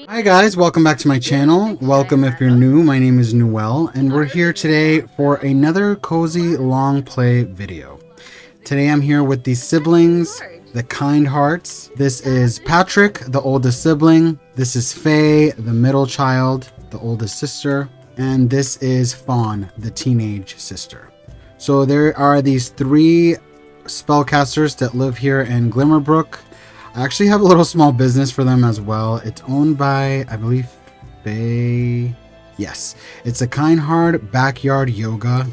Hi guys, welcome back to my channel. Welcome if you're new. My name is Noel and we're here today for another cozy long play video. Today I'm here with the siblings, the Kindhearts. This is Patrick, the oldest sibling. This is Faye, the middle child, the oldest sister. And this is Fawn, the teenage sister. So there are these three spellcasters that live here in Glimmerbrook. I actually have a little small business for them as well. It's owned by, I believe, Faye. Yes, it's a Kindheart backyard yoga.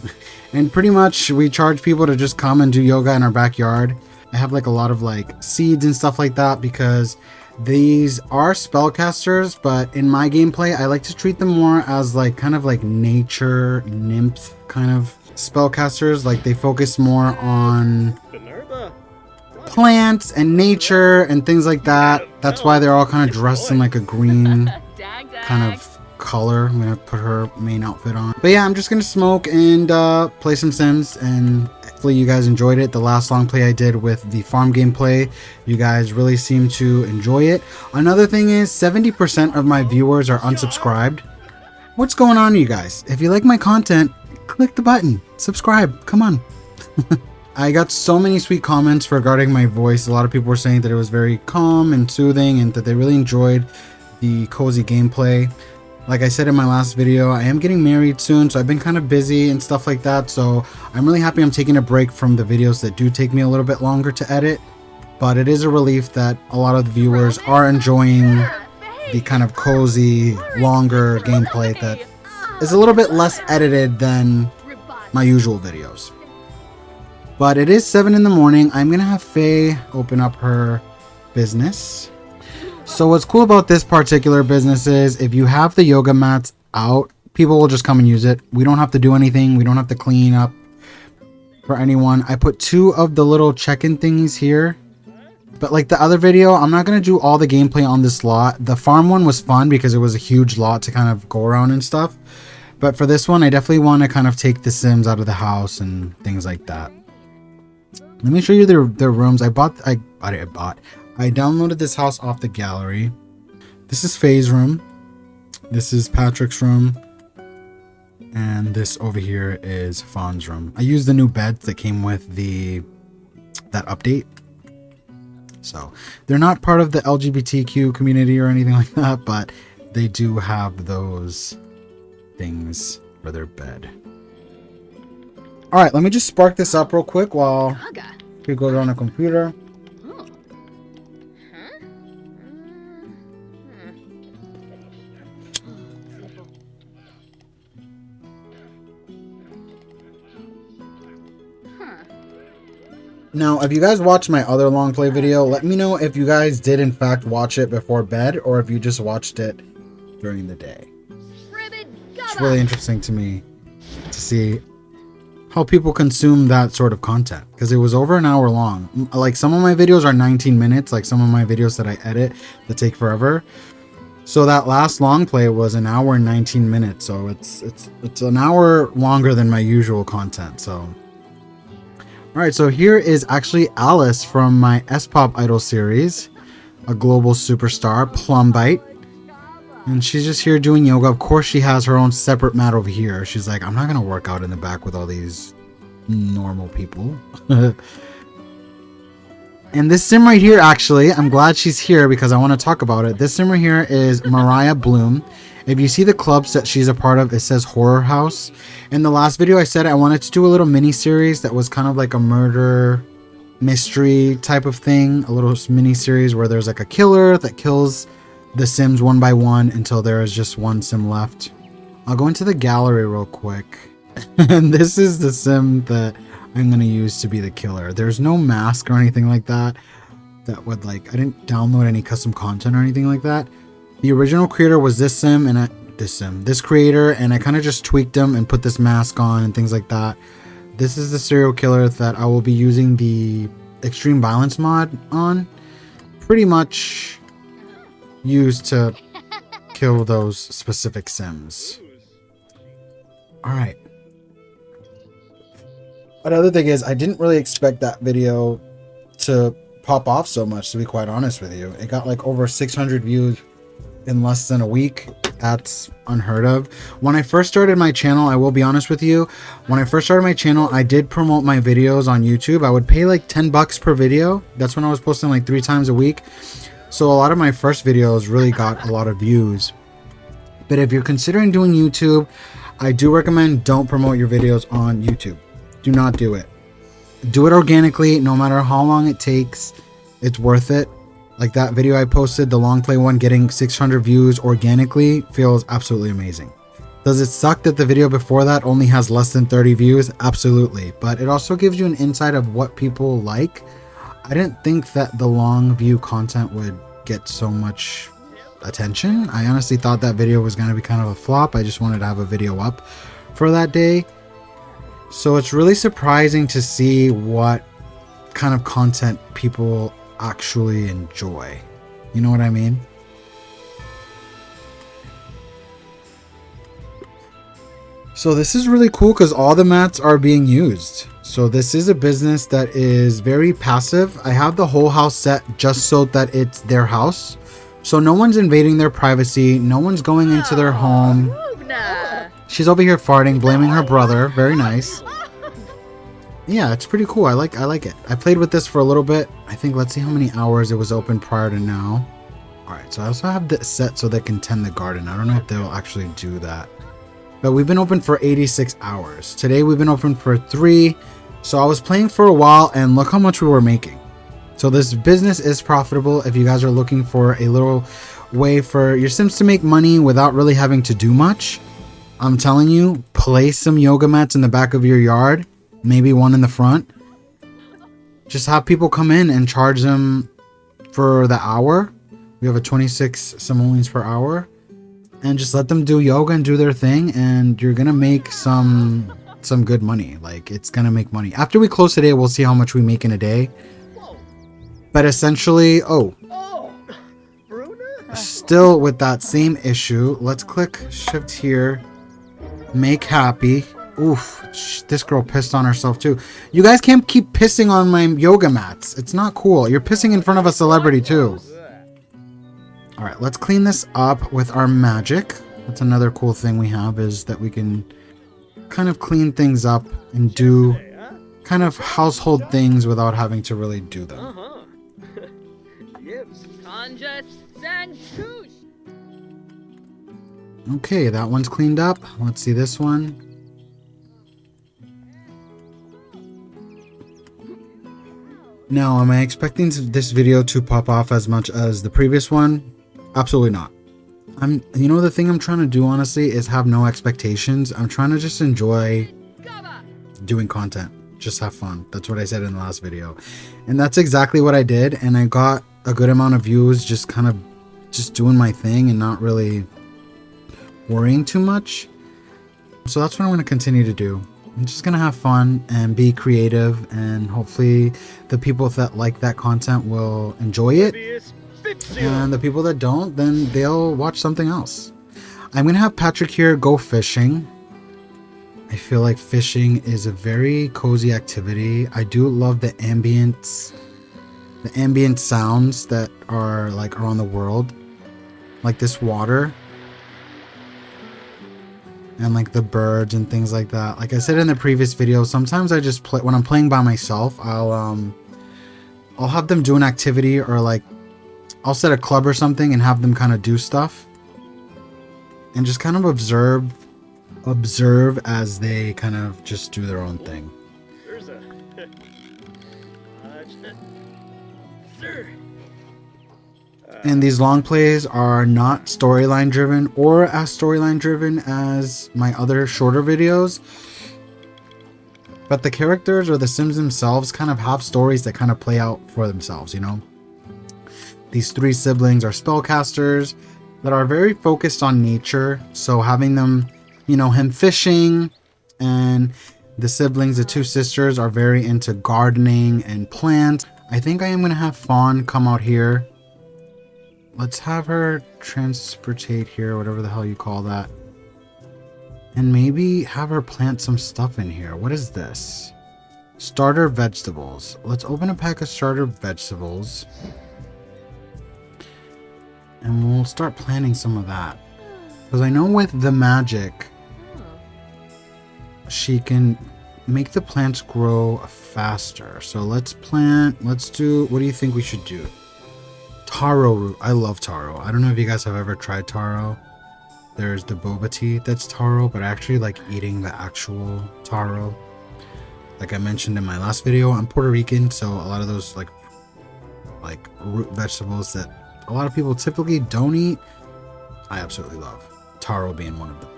And pretty much we charge people to just come and do yoga in our backyard. I have like a lot of like seeds and stuff like that because these are spellcasters, but in my gameplay, I like to treat them more as like kind of like nature nymph kind of spellcasters. Like they focus more on plants and nature and things like that. That's why they're all kind of dressed in like a green kind of color. I'm gonna put her main outfit on. But yeah, I'm just gonna smoke and play some Sims, and hopefully you guys enjoyed it. The last long play I did with the farm gameplay, you guys really seem to enjoy it. Another thing is 70% of my viewers are unsubscribed. What's going on, you guys? If you like my content, click the button, subscribe, come on. I got so many sweet comments regarding my voice. A lot of people were saying that it was very calm and soothing and that they really enjoyed the cozy gameplay. Like I said in my last video, I am getting married soon, so I've been kind of busy and stuff like that. So I'm really happy I'm taking a break from the videos that do take me a little bit longer to edit. But it is a relief that a lot of the viewers are enjoying the kind of cozy, longer gameplay that is a little bit less edited than my usual videos. But it is 7 in the morning. I'm going to have Faye open up her business. So what's cool about this particular business is if you have the yoga mats out, people will just come and use it. We don't have to do anything. We don't have to clean up for anyone. I put 2 of the little check-in thingies here. But like the other video, I'm not going to do all the gameplay on this lot. The farm one was fun because it was a huge lot to kind of go around and stuff. But for this one, I definitely want to kind of take the Sims out of the house and things like that. Let me show you their rooms. I downloaded this house off the gallery. This is Faye's room. This is Patrick's room. And this over here is Fawn's room. I used the new beds that came with that update. So they're not part of the LGBTQ community or anything like that, but they do have those things for their bed. All right, let me just spark this up real quick while we go on a computer. Now, if you guys watched my other long play video, let me know if you guys did in fact watch it before bed or if you just watched it during the day. It's really interesting to me to see how people consume that sort of content, because it was over an hour long. Like some of my videos are 19 minutes, like some of my videos that I edit that take forever. So that last long play was an hour and 19 minutes. So it's an hour longer than my usual content. So all right, so here is actually Alice from my S-Pop Idol series, a global superstar, Uppbeat. And she's just here doing yoga. Of course, she has her own separate mat over here. She's like, I'm not going to work out in the back with all these normal people. And this sim right here, actually, I'm glad she's here because I want to talk about it. This sim right here is Mariah Bloom. If you see the clubs that she's a part of, it says Horror House. In the last video, I said I wanted to do a little mini series that was kind of like a murder mystery type of thing. A little mini series where there's like a killer that kills the Sims one by one until there is just one Sim left. I'll go into the gallery real quick. And this is the Sim that I'm going to use to be the killer. There's no mask or anything like that. That would like, I didn't download any custom content or anything like that. The original creator was this Sim and this creator, and I kind of just tweaked them and put this mask on and things like that. This is the serial killer that I will be using the extreme violence mod on. Pretty much used to kill those specific Sims. All right. Another thing is I didn't really expect that video to pop off so much, to be quite honest with you. It got like over 600 views in less than a week. That's unheard of. When I first started my channel, I will be honest with you, when I first started my channel, I did promote my videos on YouTube. I would pay like 10 bucks per video. That's when I was posting like 3 times a week. So a lot of my first videos really got a lot of views. But if you're considering doing YouTube, I do recommend don't promote your videos on YouTube. Do not do it. Do it organically, no matter how long it takes. It's worth it. Like that video I posted, the Longplay one, getting 600 views organically feels absolutely amazing. Does it suck that the video before that only has less than 30 views? Absolutely. But it also gives you an insight of what people like. I didn't think that the long view content would get so much attention. I honestly thought that video was going to be kind of a flop. I just wanted to have a video up for that day. So it's really surprising to see what kind of content people actually enjoy. You know what I mean? So this is really cool because all the mats are being used. So this is a business that is very passive. I have the whole house set just so that it's their house. So no one's invading their privacy. No one's going into their home. She's over here farting, blaming her brother. Very nice. Yeah, it's pretty cool. I like it. I played with this for a little bit. I think, let's see how many hours it was open prior to now. Alright, so I also have this set so they can tend the garden. I don't know if they'll actually do that. But we've been open for 86 hours. Today we've been open for 3. So I was playing for a while and look how much we were making. So this business is profitable if you guys are looking for a little way for your Sims to make money without really having to do much. I'm telling you, place some yoga mats in the back of your yard. Maybe one in the front. Just have people come in and charge them for the hour. We have a 26 simoleons per hour. And just let them do yoga and do their thing. And you're going to make some good money. Like, it's going to make money. After we close today, we'll see how much we make in a day. But essentially, still with that same issue. Let's click shift here. Make happy. Oof, this girl pissed on herself too. You guys can't keep pissing on my yoga mats. It's not cool. You're pissing in front of a celebrity too. Alright, let's clean this up with our magic. That's another cool thing we have, is that we can kind of clean things up and do kind of household things without having to really do them. Okay, that one's cleaned up. Let's see this one. Now, am I expecting this video to pop off as much as the previous one? Absolutely not. You know, the thing I'm trying to do, honestly, is have no expectations. I'm trying to just enjoy doing content. Just have fun. That's what I said in the last video. And that's exactly what I did. And I got a good amount of views just kind of just doing my thing and not really worrying too much. So that's what I'm going to continue to do. I'm just going to have fun and be creative, and hopefully the people that like that content will enjoy it. And the people that don't, then they'll watch something else. I'm going to have Patrick here go fishing. I feel like fishing is a very cozy activity. I do love the ambient sounds that are like around the world. Like this water. And like the birds and things like that. Like I said in the previous video, sometimes I just play when I'm playing by myself. I'll have them do an activity, or like I'll set a club or something and have them kind of do stuff and just kind of observe as they kind of just do their own thing. And these long plays are not storyline driven or as storyline driven as my other shorter videos. But the characters or the Sims themselves kind of have stories that kind of play out for themselves, you know? These 3 siblings are spellcasters that are very focused on nature. So having them, you know, him fishing, and the siblings, the 2 sisters, are very into gardening and plants. I think I am going to have Fawn come out here. Let's have her transportate here, whatever the hell you call that. And maybe have her plant some stuff in here. What is this? Starter vegetables. Let's open a pack of starter vegetables. And we'll start planting some of that. Because I know with the magic, she can make the plants grow faster. So let's do, what do you think we should do? Taro root. I love taro. I don't know if you guys have ever tried taro. There's the boba tea that's taro, but I actually like eating the actual taro. Like I mentioned in my last video, I'm Puerto Rican, so a lot of those like root vegetables that a lot of people typically don't eat, I absolutely love. Taro being one of them.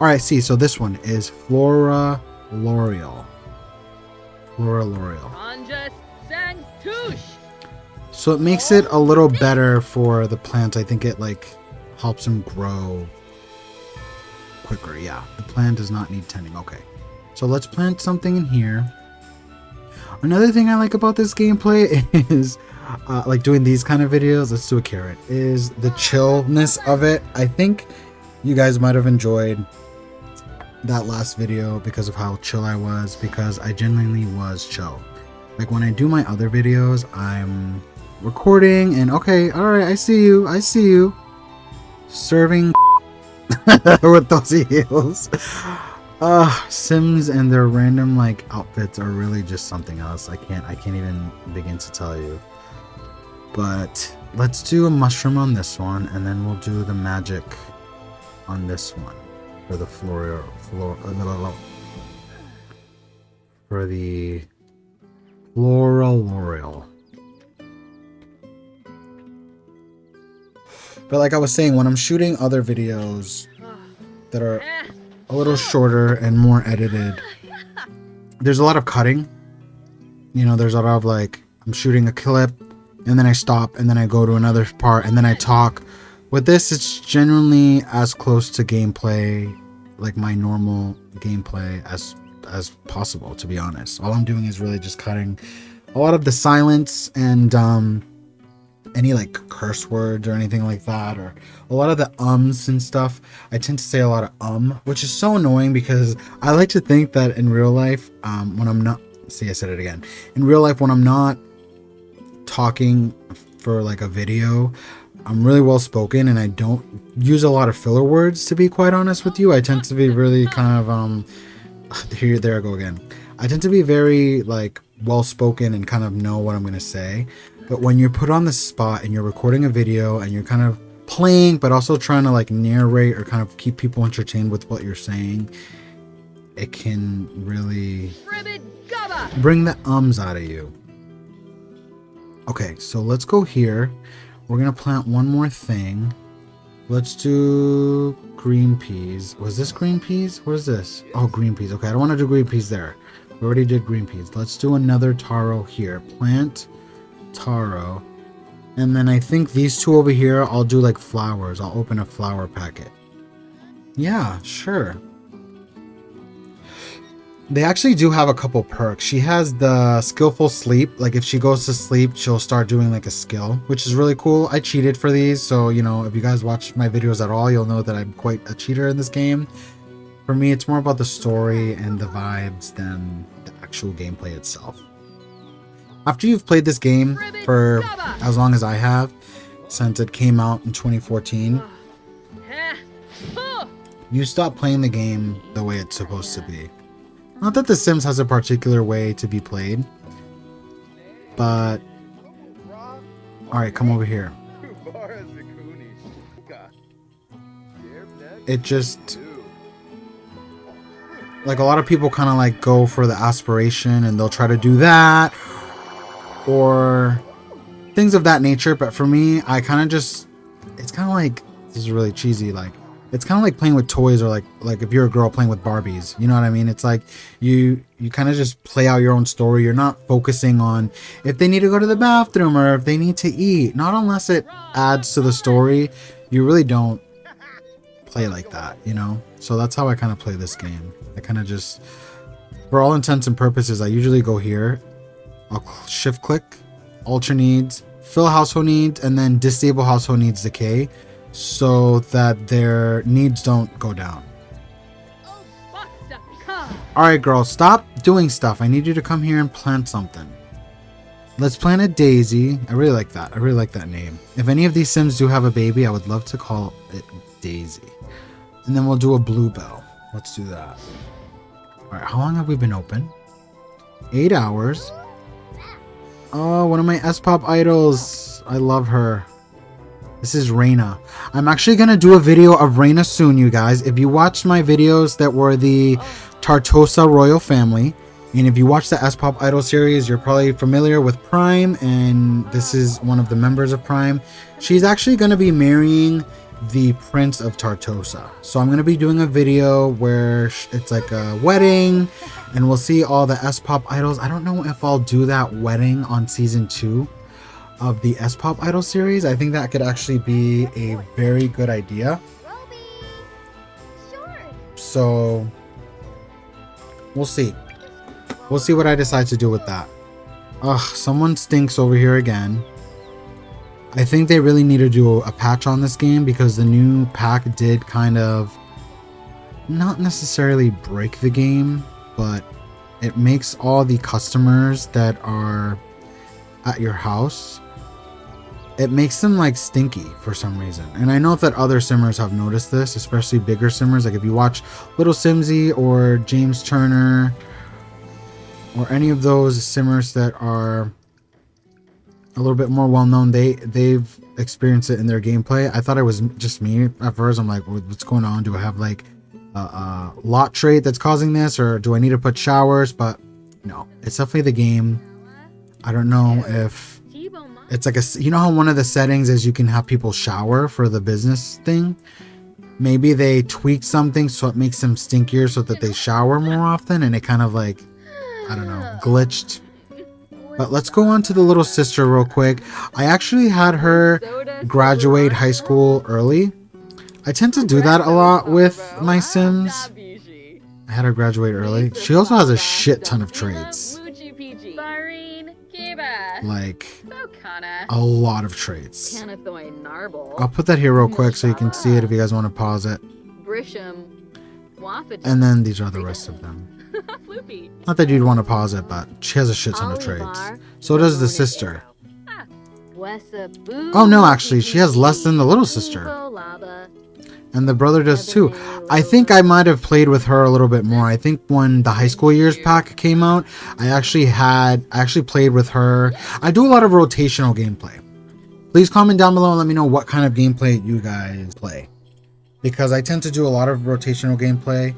Alright, see, so this one is Flora L'Oreal. Flora L'Oreal. So it makes it a little better for the plant. I think it like helps them grow quicker. Yeah, the plant does not need tending. Okay, so let's plant something in here. Another thing I like about this gameplay is like doing these kind of videos. Let's do a carrot. Is the chillness of it. I think you guys might have enjoyed that last video because of how chill I was, because I genuinely was chill. Like when I do my other videos, I'm recording and okay, all right, I see you serving with those heels. Sims and their random like outfits are really just something else. I can't even begin to tell you. But let's do a mushroom on this one, and then we'll do the magic on this one for the Flora L'Oreal. But like I was saying, when I'm shooting other videos that are a little shorter and more edited, there's a lot of cutting. You know, there's a lot of like, I'm shooting a clip and then I stop and then I go to another part and then I talk. With this, it's genuinely as close to gameplay, like my normal gameplay as possible, to be honest. All I'm doing is really just cutting a lot of the silence and any like curse words or anything like that, or a lot of the ums and stuff. I tend to say a lot of which is so annoying because I like to think that in real life, when I'm not, see, I said it again. In real life, when I'm not talking for like a video, I'm really well spoken and I don't use a lot of filler words, to be quite honest with you. I tend to be really kind of there I go again. I tend to be very like well spoken and kind of know what I'm gonna say. But when you're put on the spot and you're recording a video and you're kind of playing but also trying to like narrate or kind of keep people entertained with what you're saying, it can really bring the ums out of you. Okay, so let's go here. We're gonna plant one more thing. Let's do green peas. Was this green peas? What is this? Oh, green peas. Okay, I don't want to do green peas there. We already did green peas. Let's do another taro here. Plant taro. And then I think these two over here, I'll do like flowers. I'll open a flower packet. Yeah, sure. They actually do have a couple perks. She has the skillful sleep. Like if she goes to sleep, she'll start doing like a skill, which is really cool. I cheated for these. So, you know, if you guys watch my videos at all, you'll know that I'm quite a cheater in this game. For me, it's more about the story and the vibes than the actual gameplay itself. After you've played this game for as long as I have, since it came out in 2014, you stop playing the game the way it's supposed to be. Not that The Sims has a particular way to be played, but alright, come over here. It just, like a lot of people kind of like go for the aspiration and they'll try to do that or things of that nature, but for me, I kind of just, it's kind of like, this is really cheesy, like it's kind of like playing with toys, or like if you're a girl playing with Barbies, you know what I mean? It's like you kind of just play out your own story. You're not focusing on if they need to go to the bathroom or if they need to eat. Not unless it adds to the story. You really don't play like that, you know? So that's how I kind of play this game. I kind of just, for all intents and purposes, I usually go here. I'll shift click, ultra needs, fill household needs, and then disable household needs decay, so that their needs don't go down. Alright girl, stop doing stuff. I need you to come here and plant something. Let's plant a daisy. I really like that. I really like that name. If any of these Sims do have a baby, I would love to call it Daisy. And then we'll do a bluebell. Let's do that. Alright, how long have we been open? 8 hours. Oh, one of my S-Pop idols. I love her. This is Reina. I'm actually going to do a video of Reina soon, you guys. If you watched my videos that were the Tartosa royal family, and if you watch the S-Pop Idol series, you're probably familiar with Prime, and this is one of the members of Prime. She's actually going to be marrying the Prince of Tartosa. So I'm going to be doing a video where it's like a wedding, and we'll see all the S-Pop idols. I don't know if I'll do that wedding on season 2 of the S-Pop Idol series. I think that could actually be a very good idea. So we'll see. We'll see what I decide to do with that. Ugh, someone stinks over here again. I think they really need to do a patch on this game because the new pack did kind of not necessarily break the game, but it makes all the customers that are at your house, it makes them like stinky for some reason. And I know that other simmers have noticed this, especially bigger simmers. Like if you watch Little Simsy or James Turner or any of those simmers that are a little bit more well-known, they've experienced it in their gameplay. I thought it was just me at first. I'm like, what's going on? Do I have like a lot trait that's causing this, or do I need to put showers? But no, it's definitely the game. I don't know if it's like you know how one of the settings is you can have people shower for the business thing? Maybe they tweaked something so it makes them stinkier so that they shower more often, and it kind of like, I don't know, glitched. But let's go on to the little sister real quick. I actually had her graduate high school early. I tend to do that a lot with my Sims. I had her graduate early. She also has a shit ton of traits. Like, a lot of traits. I'll put that here real quick so you can see it if you guys want to pause it. And then these are the rest of them. Not that you'd want to pause it, but she has a shit ton of traits. So does the sister. Oh no, actually, she has less than the little sister. And the brother does too. I think I might have played with her a little bit more. I think when the high school years pack came out, I actually played with her. I do a lot of rotational gameplay. Please comment down below and let me know what kind of gameplay you guys play, because I tend to do a lot of rotational gameplay.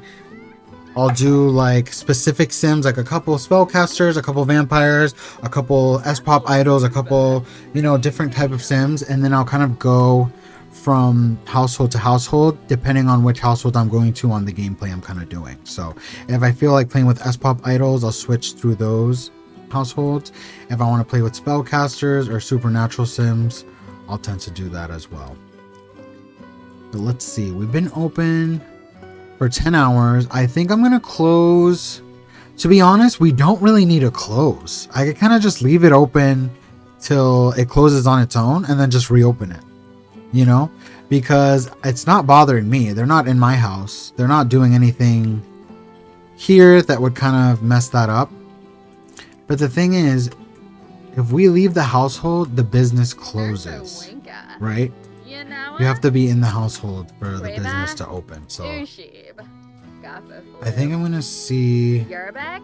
I'll do like specific Sims, like a couple spellcasters, a couple vampires, a couple S-Pop idols, a couple, you know, different type of Sims, and then I'll kind of go from household to household depending on which household I'm going to on the gameplay I'm kind of doing. So if I feel like playing with S-Pop idols, I'll switch through those households. If I want to play with spellcasters or supernatural Sims, I'll tend to do that as well. But let's see, we've been open for 10 hours. I think I'm gonna close. To be honest, we don't really need to close. I could kind of just leave it open till it closes on its own and then just reopen it, you know, because it's not bothering me. They're not in my house. They're not doing anything here that would kind of mess that up. But the thing is, if we leave the household, the business closes, right? You have to be in the household for the business to open. So I think I'm gonna see. Why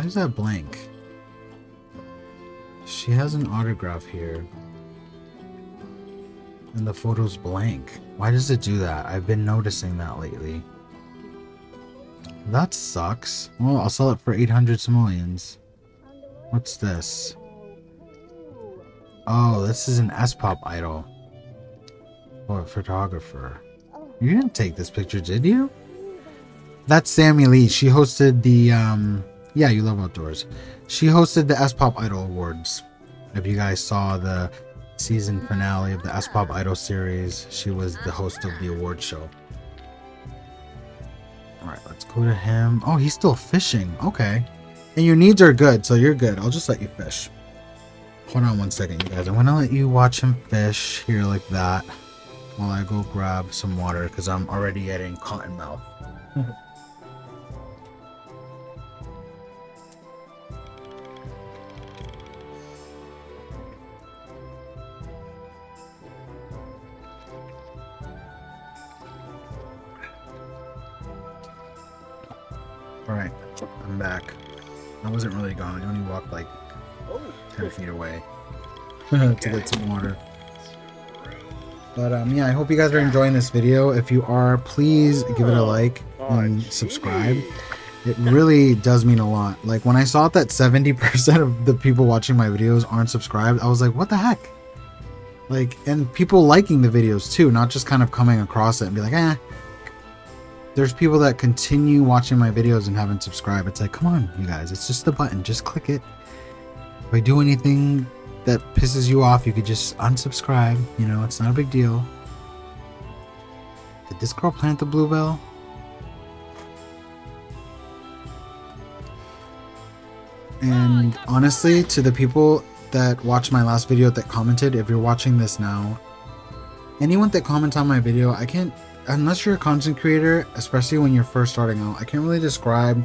is that blank? She has an autograph here, and the photo's blank. Why does it do that? I've been noticing that lately. That sucks. Well, I'll sell it for 800 simoleons. What's this? Oh, this is an S-Pop idol. Or a photographer. You didn't take this picture, did you? That's Sammy Lee. She hosted the, yeah, you love outdoors. She hosted the S-Pop Idol Awards. If you guys saw the season finale of the S-Pop Idol series, she was the host of the award show. Alright, let's go to him. Oh, he's still fishing. Okay. And your needs are good, so you're good. I'll just let you fish. Hold on one second, you guys. I'm gonna let you watch him fish here like that while I go grab some water, because I'm already getting cotton mouth. Alright, I'm back. I wasn't really gone. I only walked like 10 feet away to get some water. But yeah, I hope you guys are enjoying this video. If you are, please give it a like and subscribe. It really does mean a lot. Like when I saw that 70% of the people watching my videos aren't subscribed, I was like, what the heck? Like, and people liking the videos too, not just kind of coming across it and be like, eh. There's people that continue watching my videos and haven't subscribed. It's like, come on, you guys, it's just the button. Just click it. If I do anything that pisses you off, you could just unsubscribe. You know, it's not a big deal. Did this girl plant the bluebell? And honestly, to the people that watched my last video that commented, if you're watching this now, anyone that comments on my video, I can't, unless you're a content creator, especially when you're first starting out, I can't really describe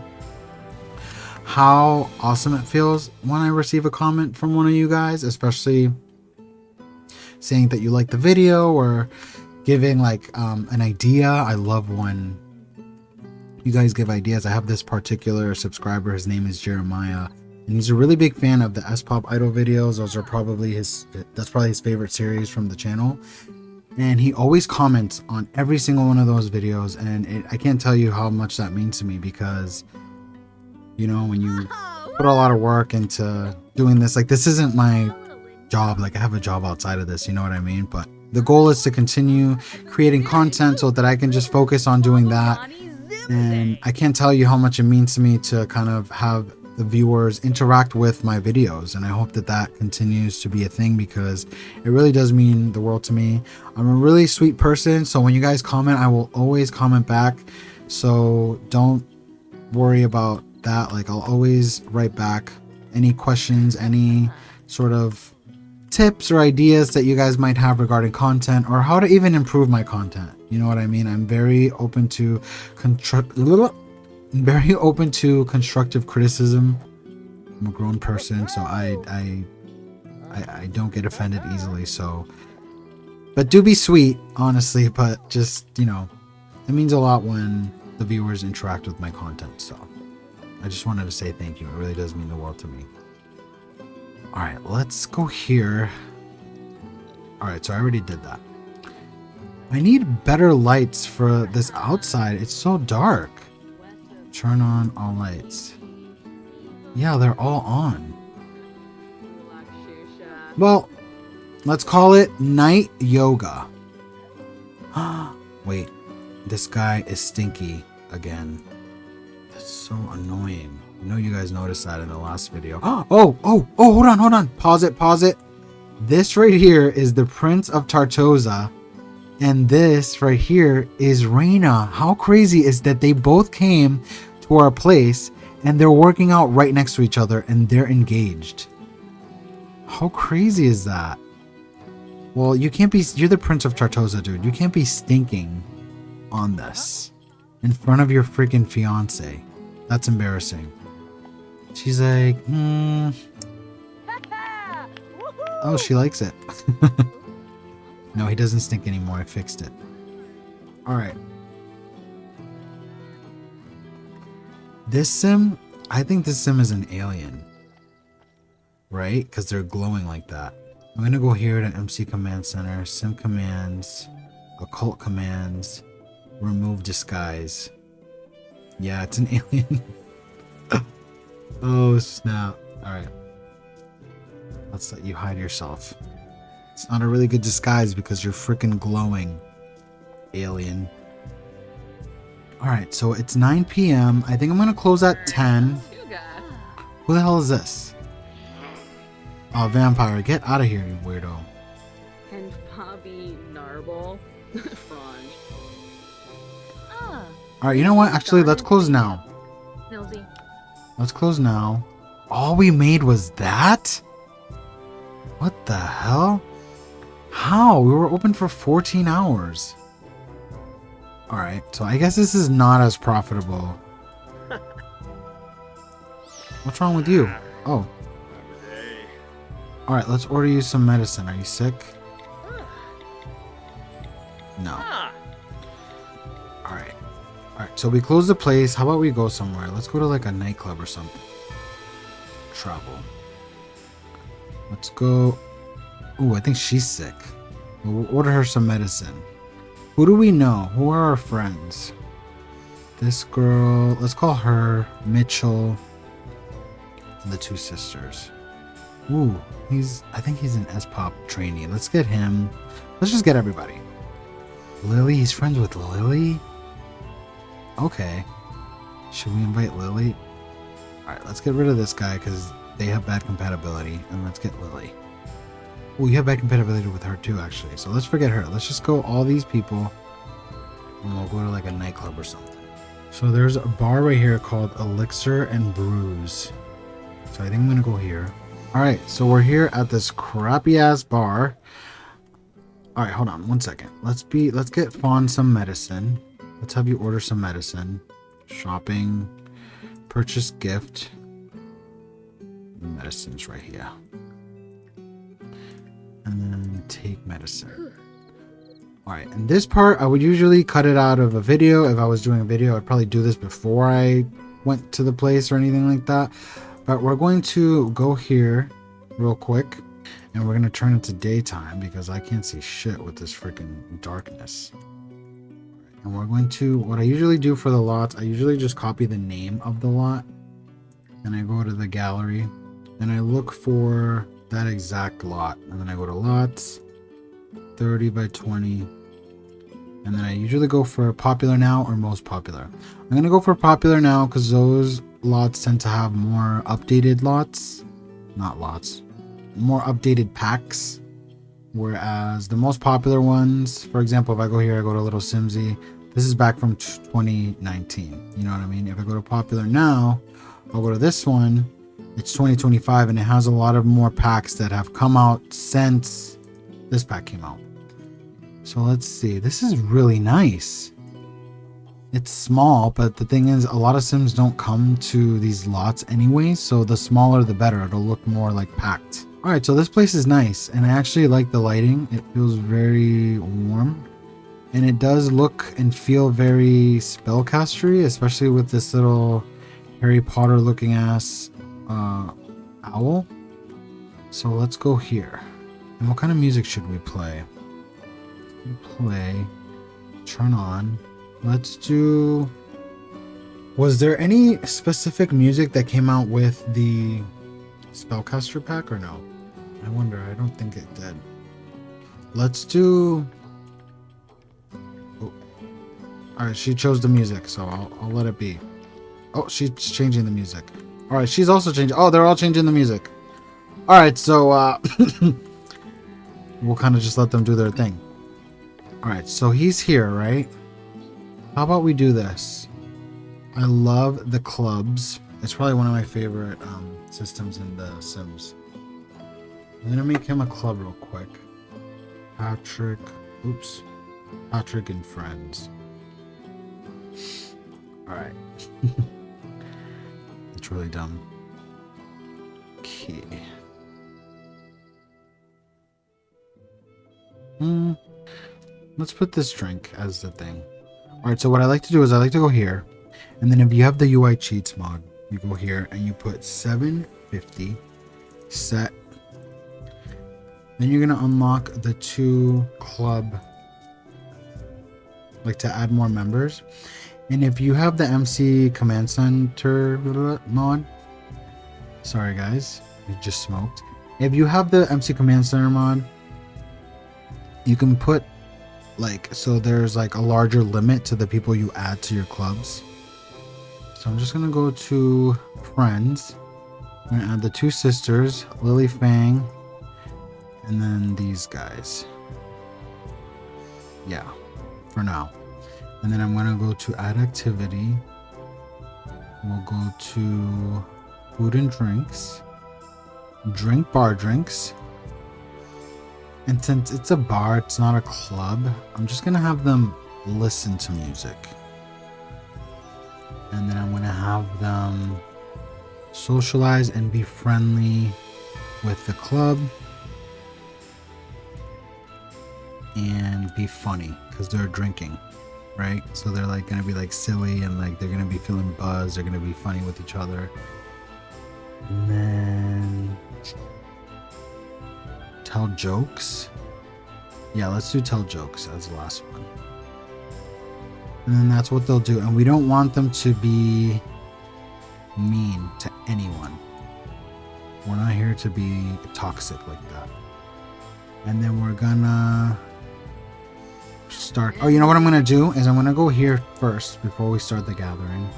how awesome it feels when I receive a comment from one of you guys, especially saying that you like the video or giving like an idea. I love when you guys give ideas. I have this particular subscriber, his name is Jeremiah, and he's a really big fan of the S-Pop Idol videos. Those are probably that's probably his favorite series from the channel. And he always comments on every single one of those videos, and I can't tell you how much that means to me, because you know, when you put a lot of work into doing this, like this isn't my job, like I have a job outside of this, you know what I mean? But the goal is to continue creating content so that I can just focus on doing that. And I can't tell you how much it means to me to kind of have the viewers interact with my videos, and I hope that that continues to be a thing, because it really does mean the world to me. I'm a really sweet person, so when you guys comment, I will always comment back, so don't worry about that. Like I'll always write back any questions, any sort of tips or ideas that you guys might have regarding content, or how to even improve my content. You know what I mean? I'm very open to constructive criticism. I'm a grown person, so I don't get offended easily. So, but do be sweet, honestly. But just, you know, it means a lot when the viewers interact with my content. So I just wanted to say thank you. It really does mean the world to me. All right, let's go here. All right, so I already did that. I need better lights for this outside. It's so dark. Turn on all lights. Yeah, they're all on. Well, let's call it night yoga. Wait, this guy is stinky again. That's so annoying. I know you guys noticed that in the last video. Oh, hold on. Pause it. This right here is the Prince of Tartosa, and this right here is Reina. How crazy is that they both came to our place and they're working out right next to each other and they're engaged? How crazy is that? Well, you can't be, you're the Prince of Tartosa, dude. You can't be stinking on this in front of your freaking fiance. That's embarrassing. She's like, oh, she likes it. No, he doesn't stink anymore. I fixed it. All right. This sim, I think this sim is an alien. Right? Because they're glowing like that. I'm going to go here to MC Command Center, Sim Commands, Occult Commands, Remove Disguise. Yeah, it's an alien. Oh, snap. Alright. Let's let you hide yourself. It's not a really good disguise because you're freaking glowing, alien. Alright, so it's 9 p.m. I think I'm going to close at 10. Who the hell is this? Oh, vampire. Get out of here, you weirdo. And Bobby Narble. Fawn. Alright, you know what? Actually, let's close now. Let's close now. All we made was that? What the hell? How? We were open for 14 hours. Alright, so I guess this is not as profitable. What's wrong with you? Oh. Alright, let's order you some medicine. Are you sick? No. Alright. Alright, so we close the place. How about we go somewhere? Let's go to like a nightclub or something. Travel. Let's go. Ooh, I think she's sick. We'll order her some medicine. Who do we know? Who are our friends? This girl. Let's call her Mitchell. And the two sisters. Ooh, I think he's an S-pop trainee. Let's get him. Let's just get everybody. Lily, he's friends with Lily? Okay. Should we invite Lily? Alright, let's get rid of this guy because they have bad compatibility. And let's get Lily. Oh, you have bad compatibility with her too, actually. So let's forget her. Let's just go all these people. And we'll go to like a nightclub or something. So there's a bar right here called Elixir and Brews. So I think I'm going to go here. Alright, so we're here at this crappy ass bar. Alright, hold on 1 second. Let's get Fawn some medicine. Let's have you order some medicine. Shopping. Purchase gift. Medicine's right here. And then take medicine. Alright, and this part I would usually cut it out of a video. If I was doing a video, I'd probably do this before I went to the place or anything like that. But we're going to go here real quick. And we're going to turn it to daytime because I can't see shit with this freaking darkness. And we're going to, what I usually do for the lots, I usually just copy the name of the lot. And I go to the gallery. And I look for that exact lot. And then I go to lots. 30 by 20. And then I usually go for popular now or most popular. I'm going to go for popular now because those lots tend to have more updated lots. Not lots. More updated packs. Whereas the most popular ones, for example, if I go here, I go to Little Simsy. This is back from 2019. You know what I mean? If I go to popular now, I'll go to this one. It's 2025 and it has a lot of more packs that have come out since this pack came out. So let's see. This is really nice. It's small, but the thing is, a lot of Sims don't come to these lots anyway, so the smaller the better. It'll look more like packed. Alright, so this place is nice, and I actually like the lighting. It feels very warm. And it does look and feel very spellcastery, especially with this little Harry Potter looking ass owl. So let's go here. And what kind of music should we play? Turn on. Let's do... Was there any specific music that came out with the spellcaster pack or no? I wonder. I don't think it did. Let's do... Oh. Alright, she chose the music, so I'll let it be. Oh, she's changing the music. Alright, she's also changing... Oh, they're all changing the music. Alright, so we'll kind of just let them do their thing. Alright, so he's here, right? How about we do this? I love the clubs. It's probably one of my favorite systems in the Sims. I'm gonna make him a club real quick. Patrick and friends. Alright. It's really dumb. Okay. Let's put this drink as the thing. Alright, so what I like to do is I like to go here. And then if you have the UI cheats mod, you go here and you put 750 set. Then you're going to unlock the 2 club, like to add more members. And if you have the MC Command Center mod, sorry guys, we just smoked. If you have the MC Command Center mod, you can put like, so there's like a larger limit to the people you add to your clubs. So I'm just gonna go to friends. I'm gonna add the 2 sisters, Lily Fang, and then these guys. Yeah, for now. And then I'm gonna go to add activity. We'll go to food and drinks, drink bar drinks. And since it's a bar, it's not a club, I'm just gonna have them listen to music. And then I'm gonna have them socialize and be friendly with the club. And be funny, because they're drinking. right? So they're like gonna be like silly and like they're gonna be feeling buzzed. They're gonna be funny with each other. And then tell jokes. Yeah, let's do tell jokes as the last one. And then that's what they'll do. And we don't want them to be mean to anyone. We're not here to be toxic like that. And then we're gonna start. Oh, you know what I'm gonna do is I'm gonna go here first before we start the gathering.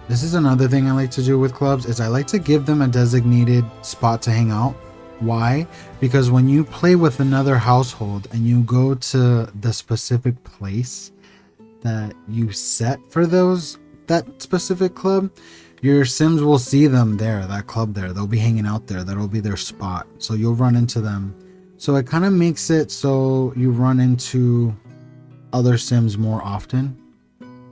This is another thing I like to do with clubs is I like to give them a designated spot to hang out. Why? Because when you play with another household and you go to the specific place that you set for that specific club, your Sims will see them there, that club there. They'll be hanging out there. That'll be their spot. So you'll run into them. So it kind of makes it so you run into other Sims more often.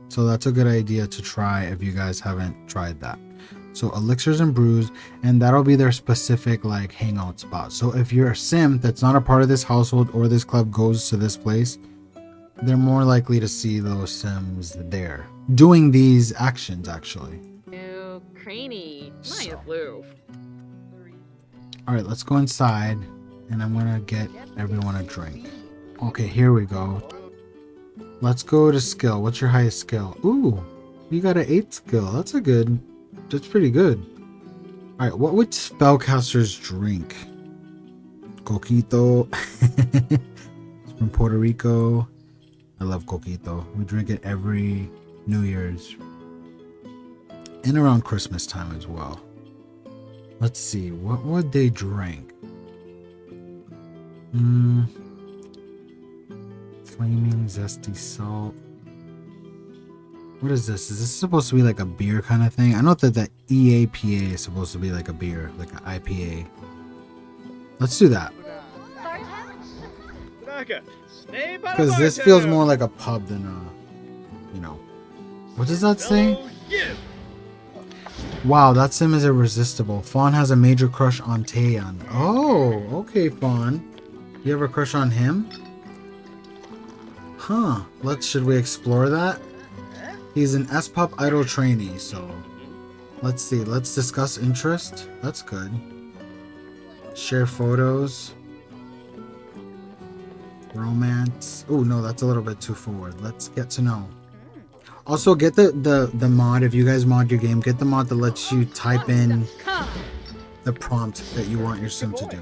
So that's a good idea to try if you guys haven't tried that. So elixirs and brews, and that'll be their specific like hangout spot. So if you're a Sim that's not a part of this household or this club goes to this place, they're more likely to see those Sims there doing these actions actually. Ew, Craney. Maya flew. All right, let's go inside and I'm gonna get everyone a drink. Okay, here we go. Let's go to skill. What's your highest skill? Ooh, you got an 8 skill. That's pretty good. All right, what would spellcasters drink? Coquito. It's from Puerto Rico. I love coquito. We drink it every New Year's and around Christmas time as well. Let's see, what would they drink? Flaming zesty salt. What is this? Is this supposed to be like a beer kind of thing? I know that the EAPA is supposed to be like a beer, like an IPA. Let's do that. Because this feels more like a pub than a, you know. What does that say? Wow, that Sim is irresistible. Fawn has a major crush on Taeyeon. Oh, okay, Fawn. You have a crush on him? Huh. Should we explore that? He's an S-Pop idol trainee, so let's see. Let's discuss interest. That's good. Share photos. Romance. Oh no, that's a little bit too forward. Let's get to know. Also, get the mod. If you guys mod your game, get the mod that lets you type in the prompt that you want your Sim to do.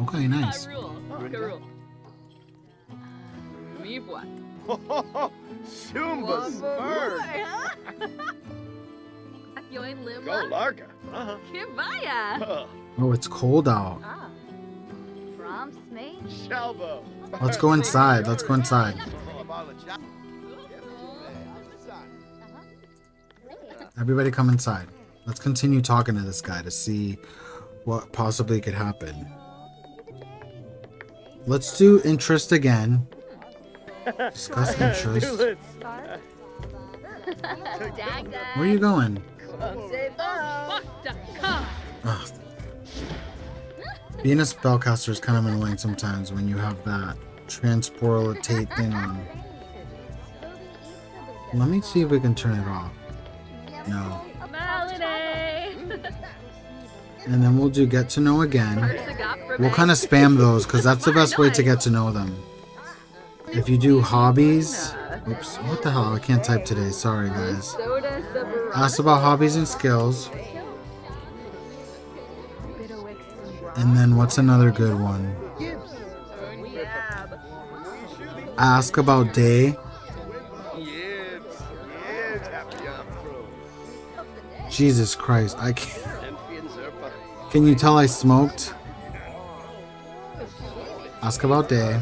Okay, nice. Go Larga. Oh, it's cold out. Let's go inside. Let's go inside. Everybody come inside. Let's continue talking to this guy to see what possibly could happen. Let's do interest again. Discuss interest. Where are you going? Ugh. Being a spellcaster is kind of annoying sometimes when you have that transportate thing on. Let me see if we can turn it off. No. And then we'll do get to know again. We'll kind of spam those because that's the best way to get to know them. If you do hobbies, oops, what the hell? I can't type today. Sorry, guys. Ask about hobbies and skills. And then what's another good one? Ask about day. Jesus Christ, I can't. Can you tell I smoked? Ask about day.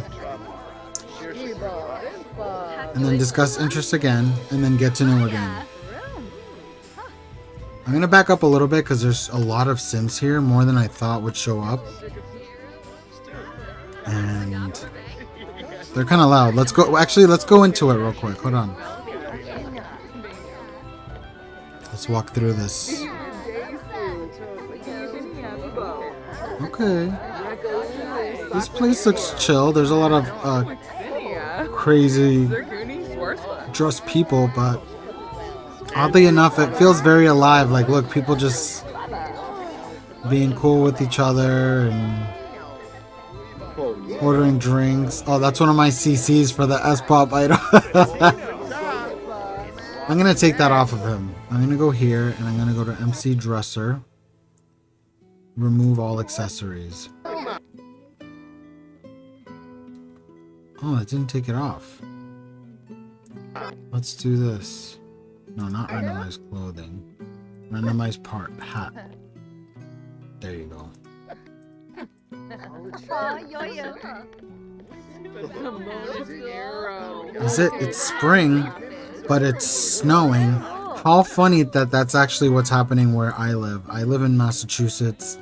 And then discuss interest again, and then get to know again. I'm gonna back up a little bit because there's a lot of Sims here, more than I thought would show up. And they're kind of loud. Let's go. Actually, let's go into it real quick. Hold on. Let's walk through this. Okay. This place looks chill. There's a lot of crazy dressed people, but oddly enough, it feels very alive. Like, look, people just being cool with each other and ordering drinks. Oh, that's one of my CCs for the S-pop item. I'm gonna take that off of him. I'm gonna go here and I'm gonna go to MC Dresser. Remove all accessories. Oh, it didn't take it off. Let's do this. No, not randomize clothing. Randomize part. Hat. There you go. Is it? It's spring, but it's snowing. How funny that that's actually what's happening where I live. I live in Massachusetts,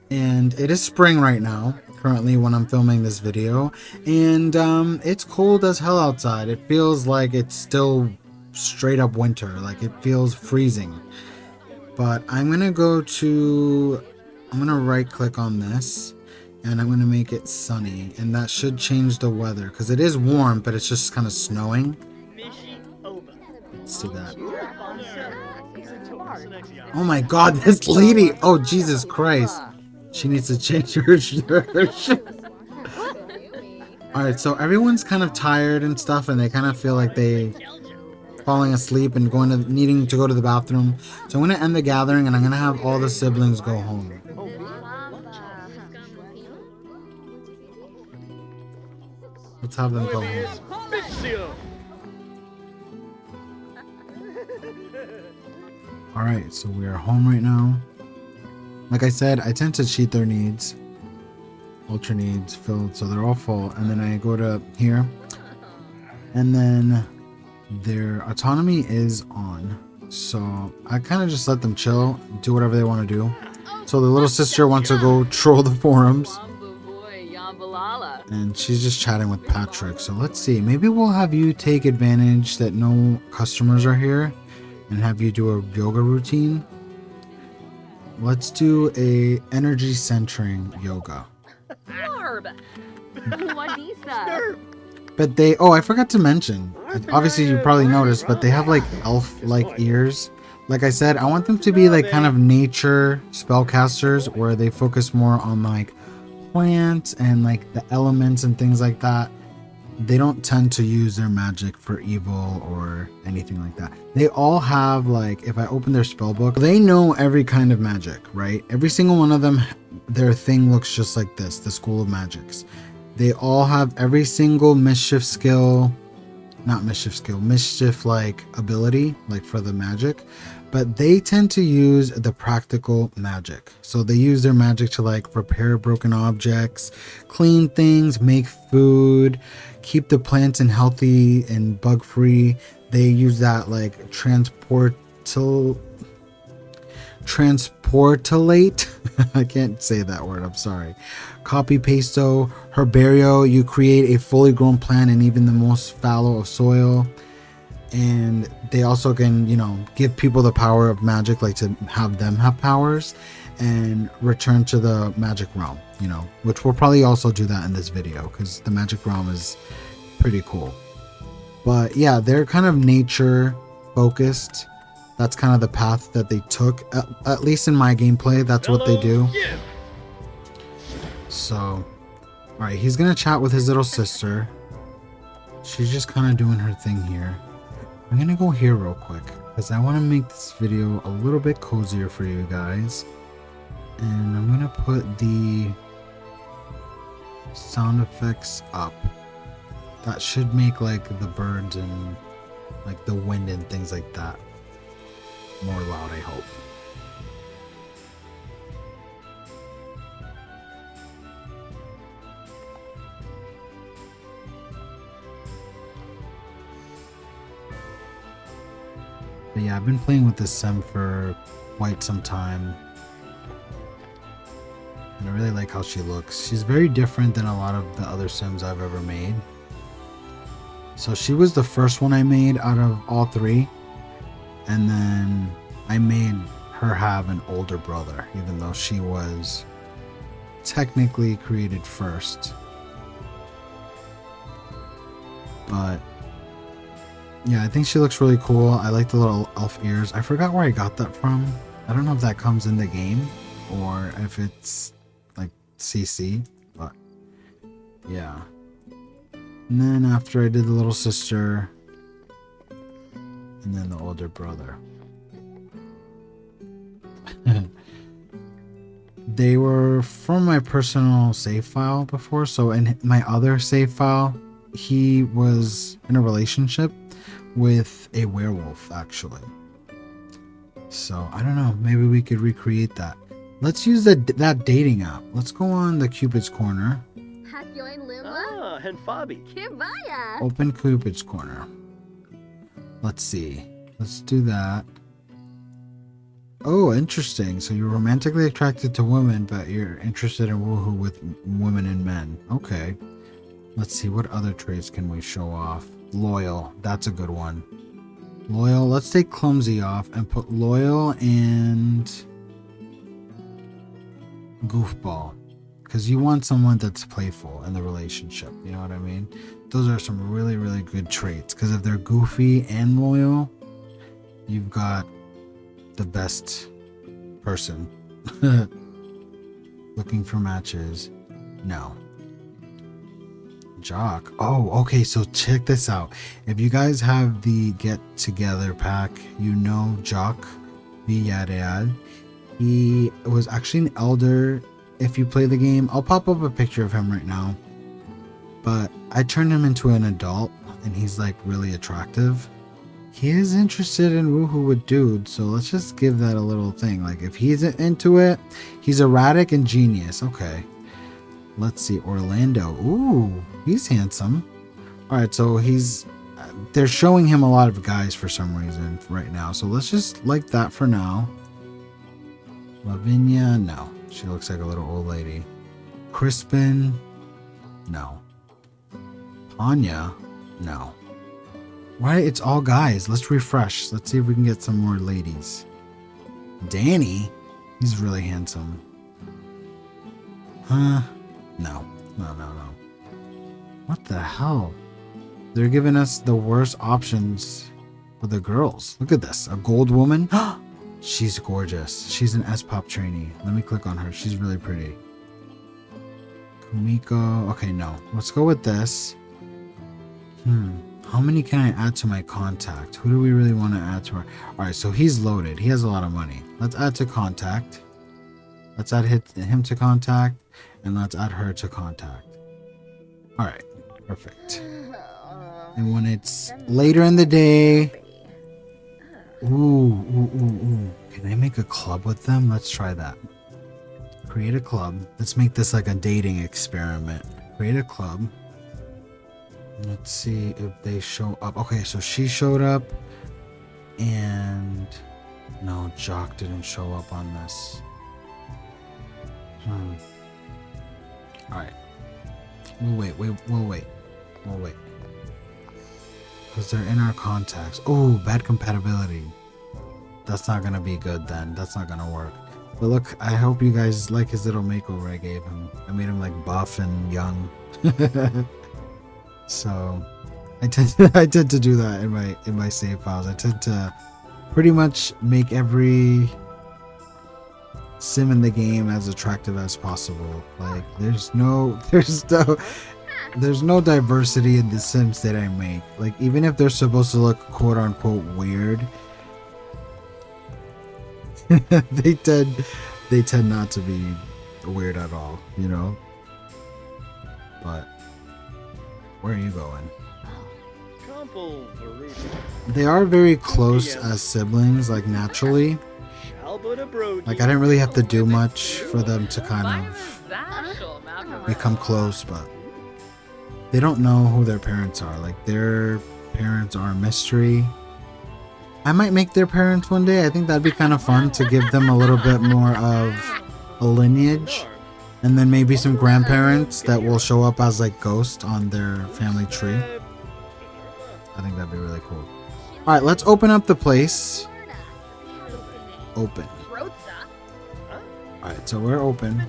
and it is spring right now, currently when I'm filming this video, and it's cold as hell outside. It feels like it's still straight up winter, like it feels freezing. But I'm gonna right click on this, and I'm gonna make it sunny, and that should change the weather, because it is warm, but it's just kind of snowing. Let's do that. Oh my god, this lady! Oh, Jesus Christ. She needs to change her shirt. Alright, so everyone's kind of tired and stuff, and they kind of feel like they falling asleep and needing to go to the bathroom. So I'm going to end the gathering, and I'm going to have all the siblings go home. Let's have them go home. Alright, so we are home right now. Like I said, I tend to cheat their needs. Ultra needs filled, so they're all full. And then I go to here. And then their autonomy is on. So I kind of just let them chill, do whatever they want to do. So the little sister wants to go troll the forums. And she's just chatting with Patrick. So let's see. Maybe we'll have you take advantage that no customers are here and have you do a yoga routine. Let's do a energy centering yoga. But they, oh, I forgot to mention, obviously you probably noticed, but they have like elf-like ears. Like I said, I want them to be like kind of nature spellcasters, where they focus more on like plants and like the elements and things like that. They don't tend to use their magic for evil or anything like that. They all have, like, if I open their spell book, they know every kind of magic, right? Every single one of them, their thing looks just like this, the School of Magics. They all have every single mischief like ability, like for the magic, but they tend to use the practical magic. So they use their magic to like repair broken objects, clean things, make food, keep the plants in healthy and bug free. They use that like transportalate. I can't say that word, I'm sorry. Copy pasto, herbario, you create a fully grown plant in even the most fallow of soil. And they also can, you know, give people the power of magic, like to have them have powers and return to the magic realm, you know, which we'll probably also do that in this video because the magic realm is pretty cool. But yeah, they're kind of nature focused. That's kind of the path that they took, at least in my gameplay. That's what they do. So, all right, he's gonna chat with his little sister. She's just kind of doing her thing here. I'm gonna go here real quick because I want to make this video a little bit cozier for you guys. And I'm gonna put the sound effects up. That should make like the birds and like the wind and things like that more loud, I hope. But yeah, I've been playing with this sim for quite some time. And I really like how she looks. She's very different than a lot of the other sims I've ever made. So she was the first one I made out of all three. And then I made her have an older brother, even though she was technically created first. But yeah, I think she looks really cool. I like the little elf ears. I forgot where I got that from. I don't know if that comes in the game or if it's like CC, but yeah. And then after I did the little sister and then the older brother. They were from my personal save file before, so in my other save file, he was in a relationship with a werewolf, actually. So, I don't know, maybe we could recreate that. Let's use that dating app. Let's go on the Cupid's Corner. And Fabi. Open Cupid's Corner. Let's see. Let's do that. Oh, interesting. So you're romantically attracted to women, but you're interested in woohoo with women and men. Okay. Let's see. What other traits can we show off? Loyal. That's a good one. Loyal. Let's take clumsy off and put loyal and goofball. Because you want someone that's playful in the relationship. You know what I mean? Those are some really, really good traits. Because if they're goofy and loyal, you've got the best person. Looking for matches. No. Jock. Oh, okay, so check this out. If you guys have the get together pack, you know Jock Villarreal. He was actually an elder. If you play the game, I'll pop up a picture of him right now. But I turned him into an adult and he's like really attractive. He is interested in woohoo with dudes, so let's just give that a little thing. Like, if he's into it, he's erratic and genius. Okay. Let's see. Orlando. Ooh, he's handsome. Alright, so they're showing him a lot of guys for some reason right now. So let's just like that for now. Lavinia, no. She looks like a little old lady. Crispin, no. Anya, no. Why? It's all guys. Let's refresh. Let's see if we can get some more ladies. Danny? He's really handsome. Huh? No. No. What the hell? They're giving us the worst options for the girls. Look at this. A gold woman? She's gorgeous. She's an S-pop trainee. Let me click on her. She's really pretty. Kumiko. Okay, no. Let's go with this. How many can I add to my contact? Who do we really want to add to our... Alright, so he's loaded. He has a lot of money. Let's add to contact. Let's add him to contact. And let's add her to contact. Alright, perfect. And when it's later in the day... Ooh. Can I make a club with them? Let's try that. Create a club. Let's make this like a dating experiment. Create a club. Let's see if they show up. Okay, so she showed up. And... no, Jock didn't show up on this. Alright. We'll wait. Because they're in our contacts. Oh, bad compatibility. That's not going to be good then. That's not going to work. But look, I hope you guys like his little makeover I gave him. I made him like buff and young. So, I tend to do that in my save files. I tend to pretty much make every sim in the game as attractive as possible. Like, there's no diversity in the sims that I make. Like, even if they're supposed to look quote unquote weird, they tend not to be weird at all, you know? But where are you going? They are very close as siblings, like naturally. Like, I didn't really have to do much for them to kind of become close, but they don't know who their parents are. Like, their parents are a mystery. I might make their parents one day. I think that'd be kind of fun to give them a little bit more of a lineage. And then maybe some grandparents that will show up as like ghosts on their family tree. I think that'd be really cool. Alright, let's open up the place. Open. Alright, so we're open.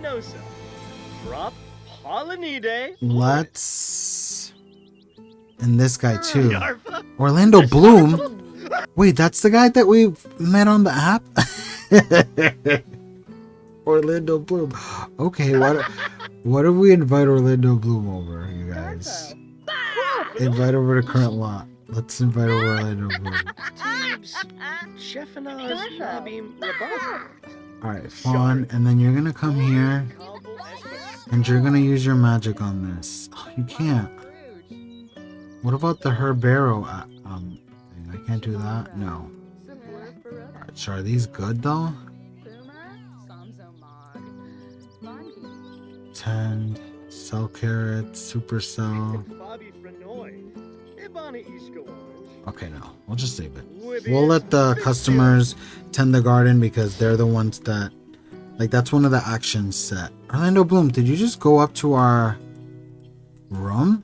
Drop Pollinide. Let's... And this guy too. Yarva. Orlando Bloom? Wait, that's the guy that we met on the app? Orlando Bloom. Okay, what if we invite Orlando Bloom over, you guys? Invite over to current lot. Let's invite over Orlando Bloom. Alright, Fawn, and then you're gonna come here, and you're gonna use your magic on this. Oh, you can't. What about the Herbero thing? I can't do that? No. Alright, so are these good though? Tend, cell carrot, super cell. Okay, no, we'll just save it. We'll let the customers tend the garden because they're the ones that, like, that's one of the actions set. Orlando Bloom, did you just go up to our room?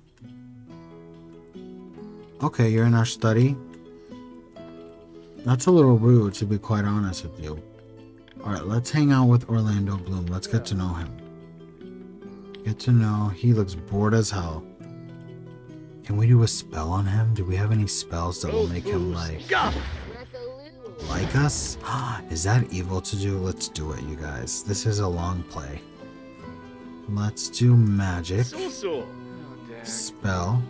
Okay, you're in our study. That's a little rude, to be quite honest with you. Alright, let's hang out with Orlando Bloom. Let's get to know him. Get to know. He looks bored as hell. Can we do a spell on him? Do we have any spells that will make him like us? Is that evil to do? Let's do it, you guys. This is a long play. Let's do magic. Spell.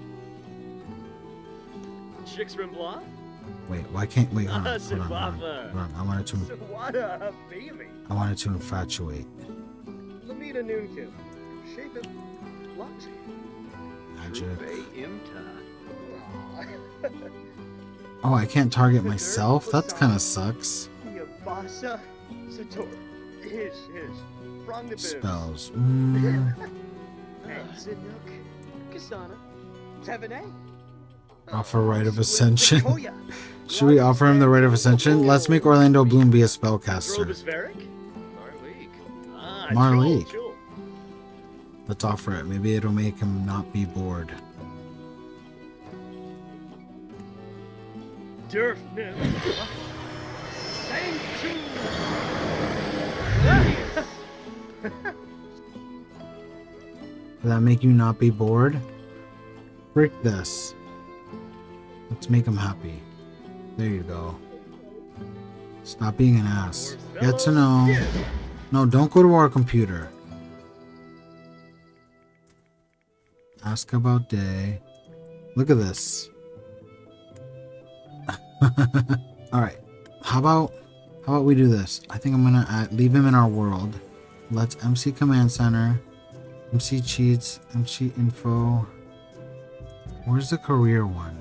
Wait, why can't wait? Hold on. I wanted to infatuate. Magic. Oh, I can't target myself? That kind of sucks. Spells. Offer Rite of Ascension. Should we offer him the Rite of Ascension? Let's make Orlando Bloom be a spellcaster. Marleek. Let's offer it. Maybe it'll make him not be bored. Will that make you not be bored? Frick this. Let's make him happy. There you go. Stop being an ass. Get to know. No, don't go to our computer. Ask about day. Look at this. Alright. How about we do this? I think I'm gonna leave him in our world. Let's MC Command Center. MC Cheats. MC Info. Where's the career one?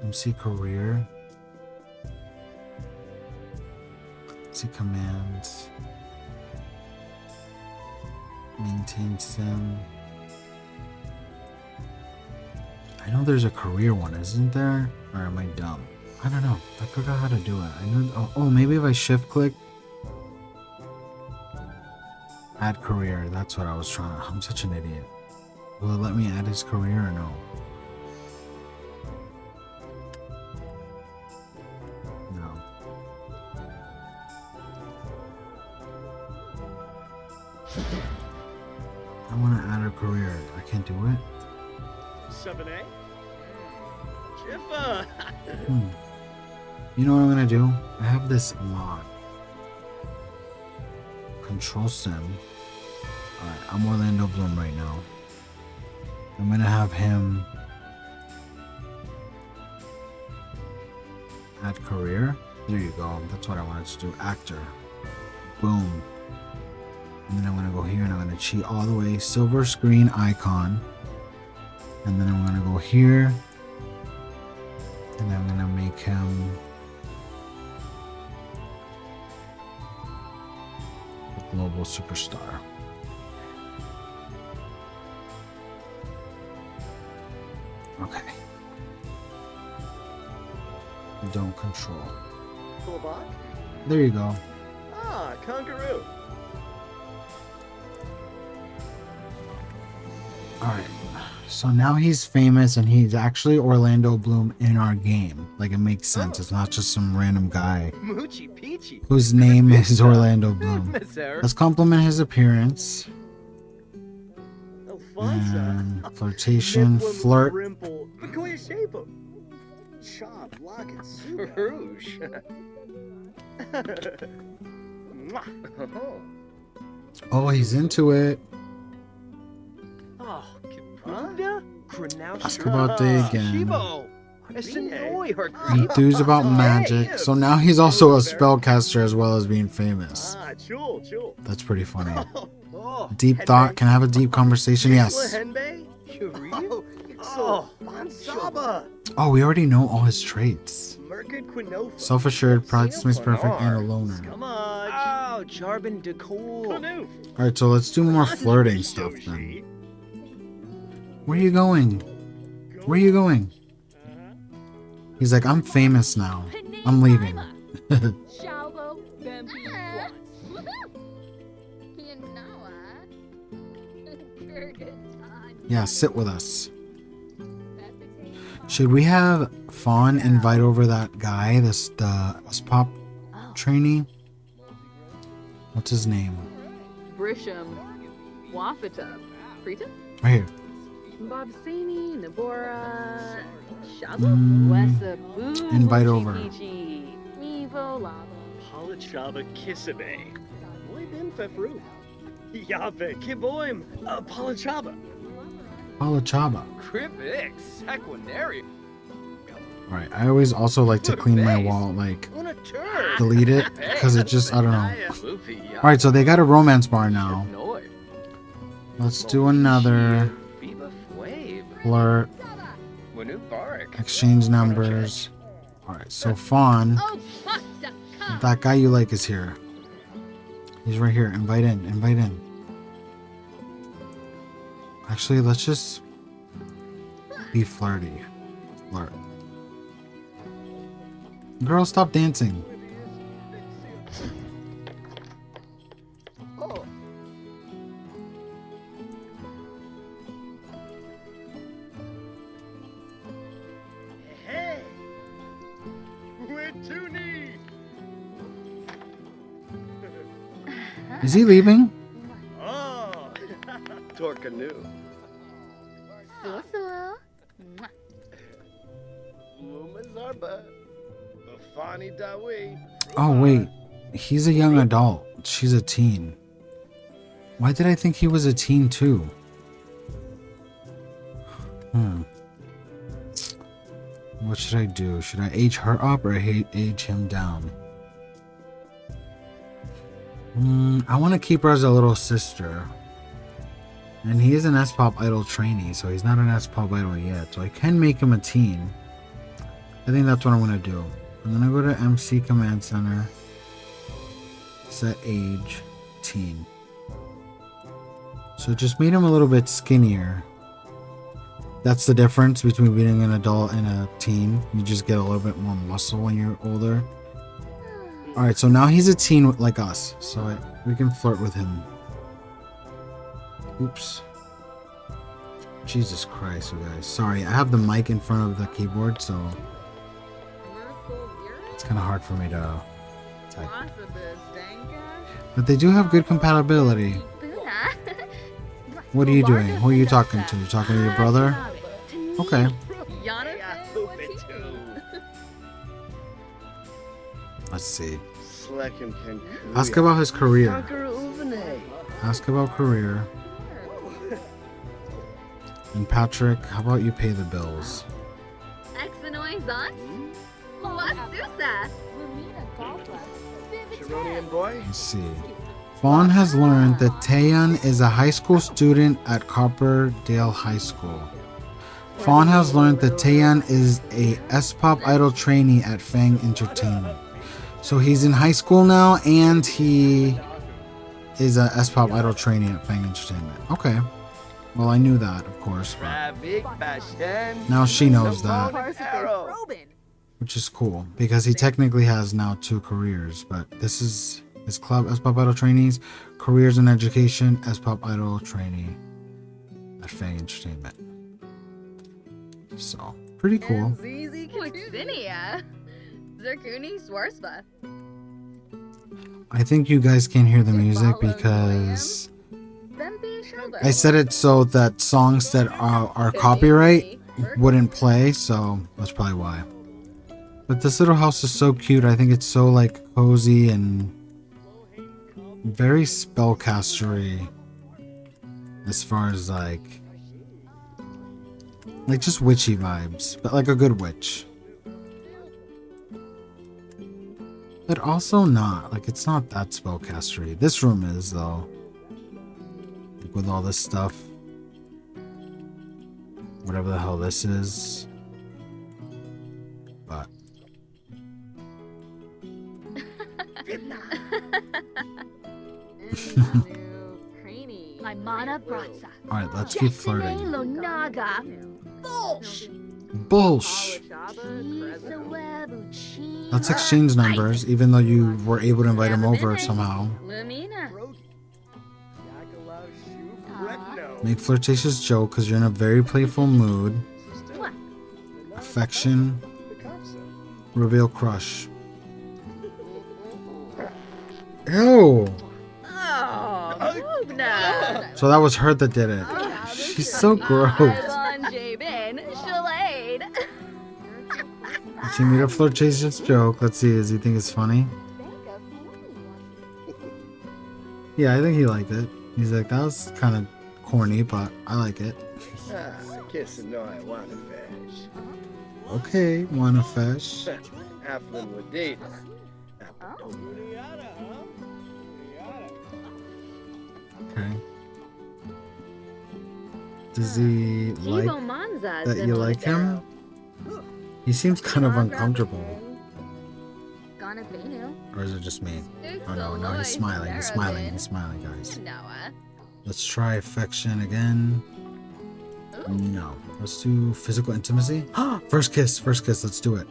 MC Career. MC Commands. Maintain Sim. I know there's a career one, isn't there? Or am I dumb? I don't know. I forgot how to do it. I know. Oh, maybe if I shift click. Add career. That's what I was trying to. I'm such an idiot. Will it let me add his career or no? No. I want to add a career. I can't do it. 7A? Jiffa! You know what I'm gonna do? I have this mod. Control Sim. Alright, I'm Orlando Bloom right now. I'm gonna have him add career. There you go. That's what I wanted to do. Actor. Boom. And then I'm gonna go here and I'm gonna cheat all the way. Silver screen icon. And then I'm gonna go here. And I'm gonna make him a global superstar. Okay. Don't control. There you go. Ah, Kangaroo. Alright. So now he's famous and he's actually Orlando Bloom in our game. Like, it makes sense. It's not just some random guy whose name is Orlando Bloom. Let's compliment his appearance. And flirtation, flirt. Rimple. Bakoya shape him. Chop, lock it, super. Rouge. Oh, he's into it. Oh, Huh? Ask about day again. Shibo. Esenoi her Enthused about magic. So now he's also a spellcaster as well as being famous. Ah, chul, chul. That's pretty funny. Oh, Deep thought. Can I have a deep conversation? Yes. Henbei? Yuri. Oh, Mansaba. Oh, we already know all his traits. Merkid Quinofa. Self-assured, practice makes perfect, and a loner. Come on. Oh, Jarbin de Cool. Quinoof. Alright, so let's do more flirting stuff then. Where are you going? Where are you going? He's like, I'm famous now. I'm leaving. Yeah, sit with us. Should we have Fawn invite over that guy, this pop trainee? What's his name? Brisham. Wafata. Prita? Right here. Bobsani. Nabora. Shaba. Mm, Wesa. Boo. invite over. Mevo. Lava. Palachaba Kisabe. Boy Bim Fefru. Yabe Kiboim. Palachaba. Palachaba. Cripix. Equinary. Alright, I always also like to clean my wall, like, Una turd. delete it, because it just, I don't know. Luffy. Alright, so they got a romance bar now. Let's do another flirt, exchange numbers. Alright, so Fawn, that guy you like is here. He's right here. Invite in, invite in. Actually, let's just be flirty. Flirt. Girl, stop dancing. Hey. Wituni. Is he leaving? Oh. Torcanu. Lumazarba. Bafani Dawi. Oh, wait. He's a young adult. She's a teen. Why did I think he was a teen too? What should I do? Should I age her up or age him down? I want to keep her as a little sister. And he is an S-Pop Idol trainee, so he's not an S-Pop Idol yet. So I can make him a teen. I think that's what I'm going to do. I'm going to go to MC Command Center. Set age. Teen. So it just made him a little bit skinnier. That's the difference between being an adult and a teen. You just get a little bit more muscle when you're older. Alright, so now he's a teen like us. So we can flirt with him. Oops. Jesus Christ, you guys. Sorry, I have the mic in front of the keyboard, so it's kind of hard for me to type. But they do have good compatibility. What are you doing? Who are you talking to? You talking to your brother? Okay. Let's see. Ask about his career. Ask about career. And Patrick, how about you pay the bills? Let's see. Fawn has learned that Taeyeon is a high school student at Copperdale High School. Fawn has learned that Taeyeon is a S-Pop Idol trainee at Fang Entertainment. So he's in high school now, and he is a S-Pop Idol trainee at Fang Entertainment. Okay. Well, I knew that, of course. But now she knows that. Which is cool, because he technically has now 2 careers. But this is his club, S-Pop Idol Trainees, Careers in Education, S-Pop Idol Trainee at Faye Entertainment. So, pretty cool. I think you guys can't hear the music because I said it so that songs that are copyright wouldn't play, so that's probably why. But this little house is so cute. I think it's so like cozy and very spellcastery as far as like just witchy vibes, but like a good witch. But also not, like it's not that spellcastery. This room is though. Like with all this stuff. Whatever the hell this is. But alright, let's keep flirting. Bullsh! Let's exchange numbers, even though you were able to invite him over somehow. Make flirtatious joke because you're in a very playful mood. Affection. Reveal crush. Ew! So that was her that did it. She's so gross. She made a flirtatious joke. Let's see, does he think it's funny? Yeah, I think he liked it. He's like, that was kind of corny, but I like it. Kiss and no, I want to fish. Okay, wanna fish? Halfling with date. Okay. Does he like that you like him? He seems kind of uncomfortable. Or is it just me? Oh no, no, he's smiling, he's smiling, he's smiling, guys. Let's try affection again. No. Let's do physical intimacy. First kiss, let's do it.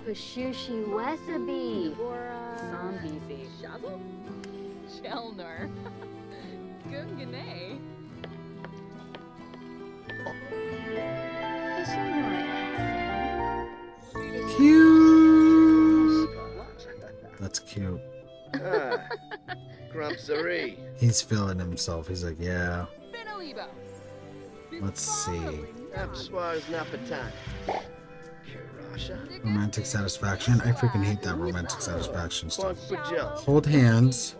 Pashushi Wesabi. Zombie. Shadow? Chelner. Gungane. Cute. That's cute. Grumpsery. He's feeling himself. He's like, yeah. Let's see. Romantic satisfaction. I freaking hate that romantic satisfaction stuff. Hold hands.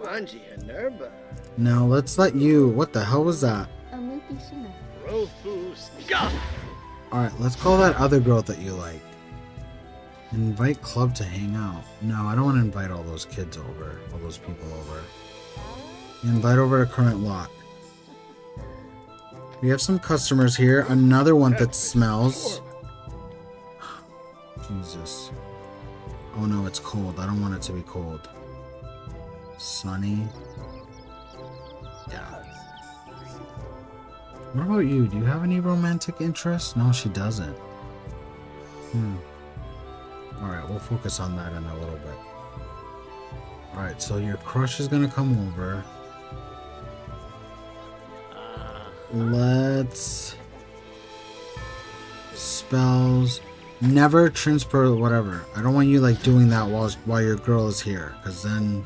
Now let's let you. What the hell was that? Alright, let's call that other girl that you like. Invite club to hang out. No, I don't want to invite all those kids over. All those people over. Invite over to current lot. We have some customers here. Another one that smells. Jesus. Oh no, it's cold. I don't want it to be cold. Sunny. Yeah. What about you? Do you have any romantic interests? No, she doesn't. Alright, we'll focus on that in a little bit. Alright, so your crush is gonna come over. Let's... Spells... Never transfer whatever. I don't want you like doing that while your girl is here, because then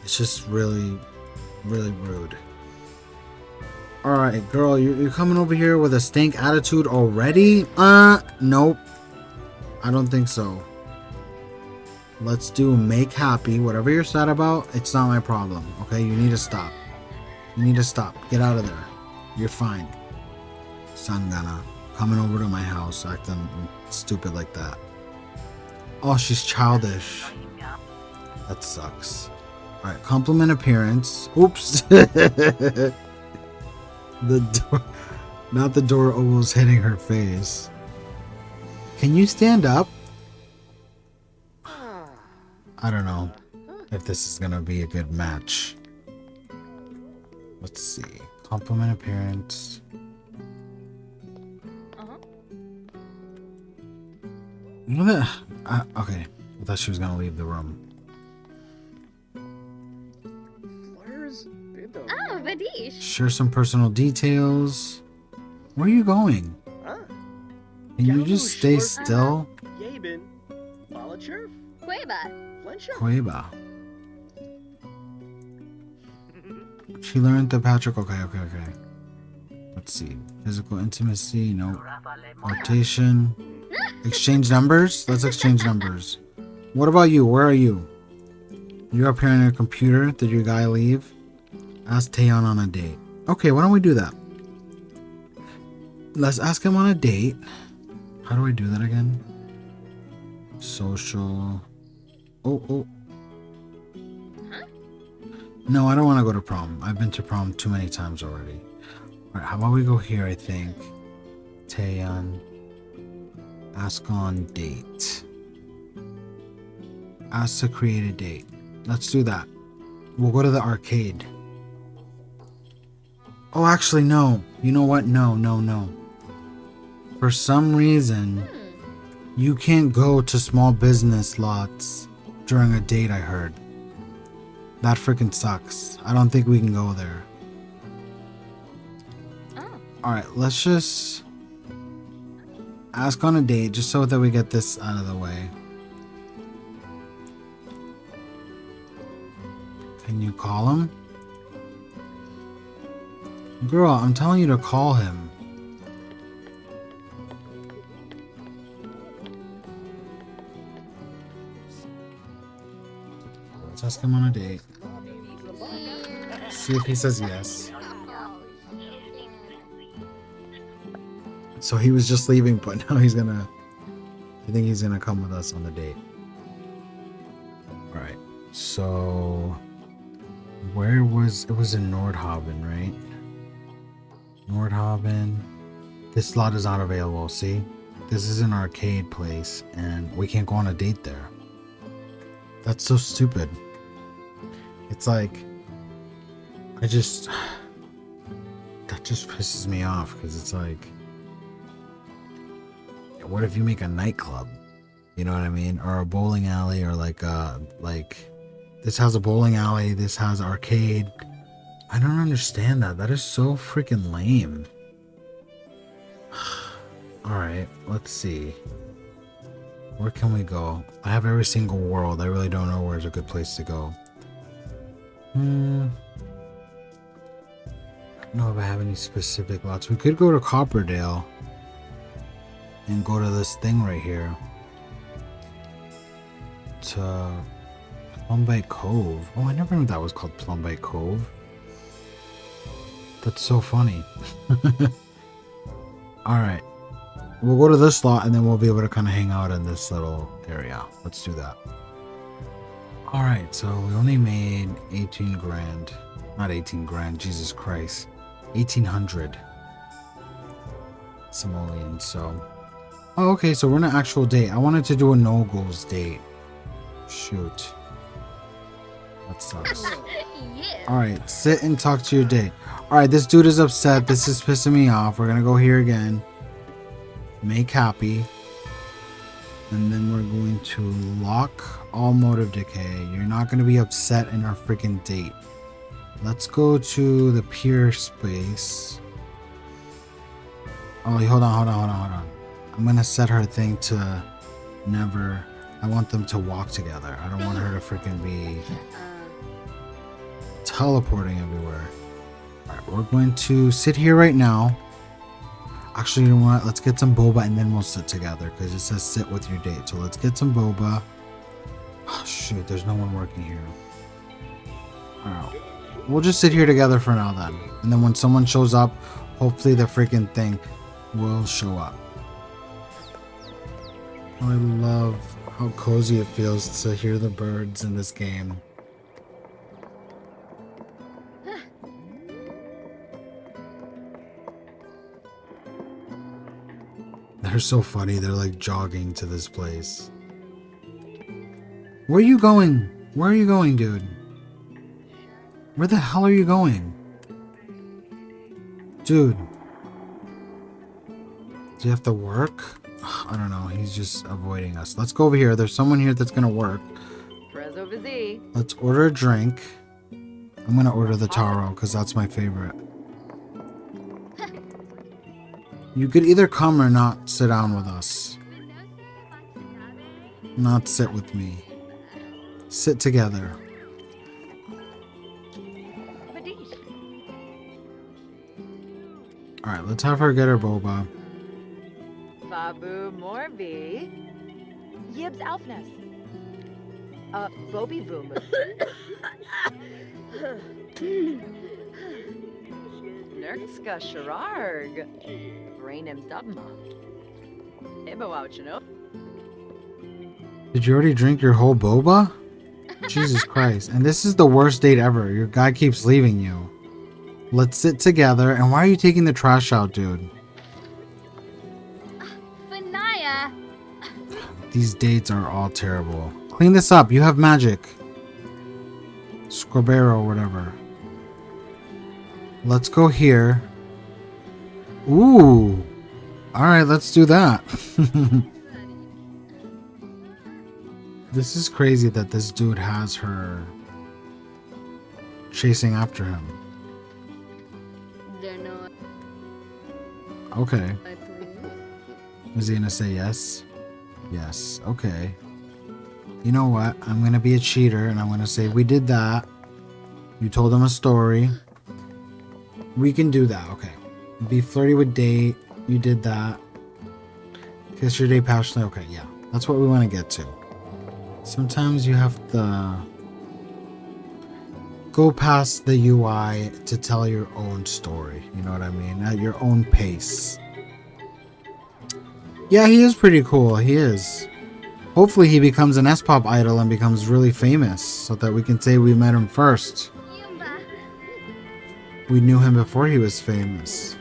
it's just really rude. Alright, girl, you're coming over here with a stank attitude already? Nope. I don't think so. Let's do make happy. Whatever you're sad about, it's not my problem. Okay, you need to stop. You need to stop. Get out of there. You're fine. Sangana. Coming over to my house acting stupid like that. Oh, she's childish. That sucks. Alright, compliment appearance. Oops. The door. Not the door almost hitting her face. Can you stand up? I don't know if this is gonna be a good match. Let's see. Compliment appearance. Okay. I thought she was gonna leave the room. Oh, Vadish. Share some personal details. Where are you going? Can you just stay still? Cueva. Cueva. She learned the Patrick. Okay. Let's see. Physical intimacy. No. Rotation. Exchange numbers. Let's exchange numbers. What about you? Where are you? You're up here on your computer. Did your guy leave? Ask Taeyeon on a date. Okay, why don't we do that? Let's ask him on a date. How do I do that again? Social. Oh. No, I don't want to go to prom. I've been to prom too many times already. Alright, how about we go here, I think. Taeyeon. Ask on date. Ask to create a date. Let's do that. We'll go to the arcade. Oh, actually, no. You know what? No. For some reason, you can't go to small business lots during a date, I heard. That freaking sucks. I don't think we can go there. Alright, let's just ask on a date just so that we get this out of the way. Can you call him? Girl, I'm telling you to call him. Let's ask him on a date. See if he says yes. So he was just leaving, but now he's gonna... I think he's gonna come with us on the date. Alright, so... Where was... It was in Nordhaven, right? Nordhaven. This lot is not available, see? This is an arcade place, and we can't go on a date there. That's so stupid. It's like... That just pisses me off, because it's like... What if you make a nightclub? You know what I mean? Or a bowling alley, or like this has a bowling alley, this has arcade. I don't understand that. That is so freaking lame. Alright, let's see. Where can we go? I have every single world. I really don't know where's a good place to go. I don't know if I have any specific lots. We could go to Copperdale and go to this thing right here. To Plumbite Cove. Oh, I never knew that was called Plumbite Cove. That's so funny. Alright. We'll go to this lot and then we'll be able to kind of hang out in this little area. Let's do that. Alright, so we only made 18 grand. Not 18 grand, Jesus Christ. 1800 simoleons, so... Oh, okay, so we're in an actual date. I wanted to do a no-goals date. Shoot. That sucks. Alright, sit and talk to your date. Alright, this dude is upset. This is pissing me off. We're gonna go here again. Make happy. And then we're going to lock all motive decay. You're not gonna be upset in our freaking date. Let's go to the pier space. Oh, hold on. I'm gonna set her thing to never... I want them to walk together. I don't want her to freaking be teleporting everywhere. Alright, we're going to sit here right now. Actually, you know what? Let's get some boba and then we'll sit together because it says sit with your date. So let's get some boba. Oh, shoot, there's no one working here. Alright, we'll just sit here together for now then. And then when someone shows up, hopefully the freaking thing will show up. I love how cozy it feels to hear the birds in this game. They're so funny. They're like jogging to this place. Where are you going? Where are you going, dude? Where the hell are you going? Dude. Do you have to work? I don't know. He's just avoiding us. Let's go over here. There's someone here that's going to work. Let's order a drink. I'm going to order the taro because that's my favorite. You could either come or not sit down with us. Not sit with me. Sit together. Alright, let's have her get her boba. Fabu Morbi. Yibs Alfnes. Bobi Vumu. Nurtska Shararg. Rainim Dubma. Ibawauchino. Did you already drink your whole boba? Jesus Christ. And this is the worst date ever. Your guy keeps leaving you. Let's sit together. And why are you taking the trash out, dude? Fanaya. These dates are all terrible. Clean this up. You have magic. Scrobero or whatever. Let's go here. Ooh. Alright, let's do that. This is crazy that this dude has her chasing after him. They're not. Okay. I believe. Was he gonna say yes? Yes. Okay. You know what? I'm gonna be a cheater and I'm gonna say we did that. You told him a story. We can do that. Okay. Be flirty with date. You did that. Kiss your date passionately. Okay, yeah. That's what we want to get to. Sometimes you have to go past the UI to tell your own story. You know what I mean? At your own pace. Yeah, he is pretty cool. He is. Hopefully he becomes an S-pop idol and becomes really famous so that we can say we met him first. Yumba. We knew him before he was famous.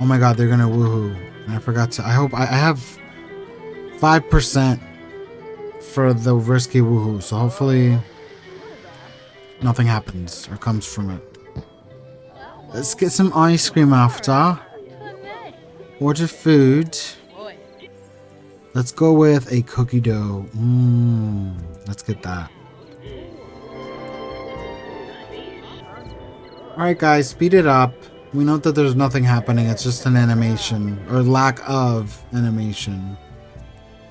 Oh my god, they're gonna woohoo. And I forgot to... I hope... I have 5% for the risky woohoo. So hopefully nothing happens or comes from it. Let's get some ice cream after. Order food. Let's go with a cookie dough. Let's get that. Alright guys, speed it up. We know that there's nothing happening. It's just an animation. Or lack of animation.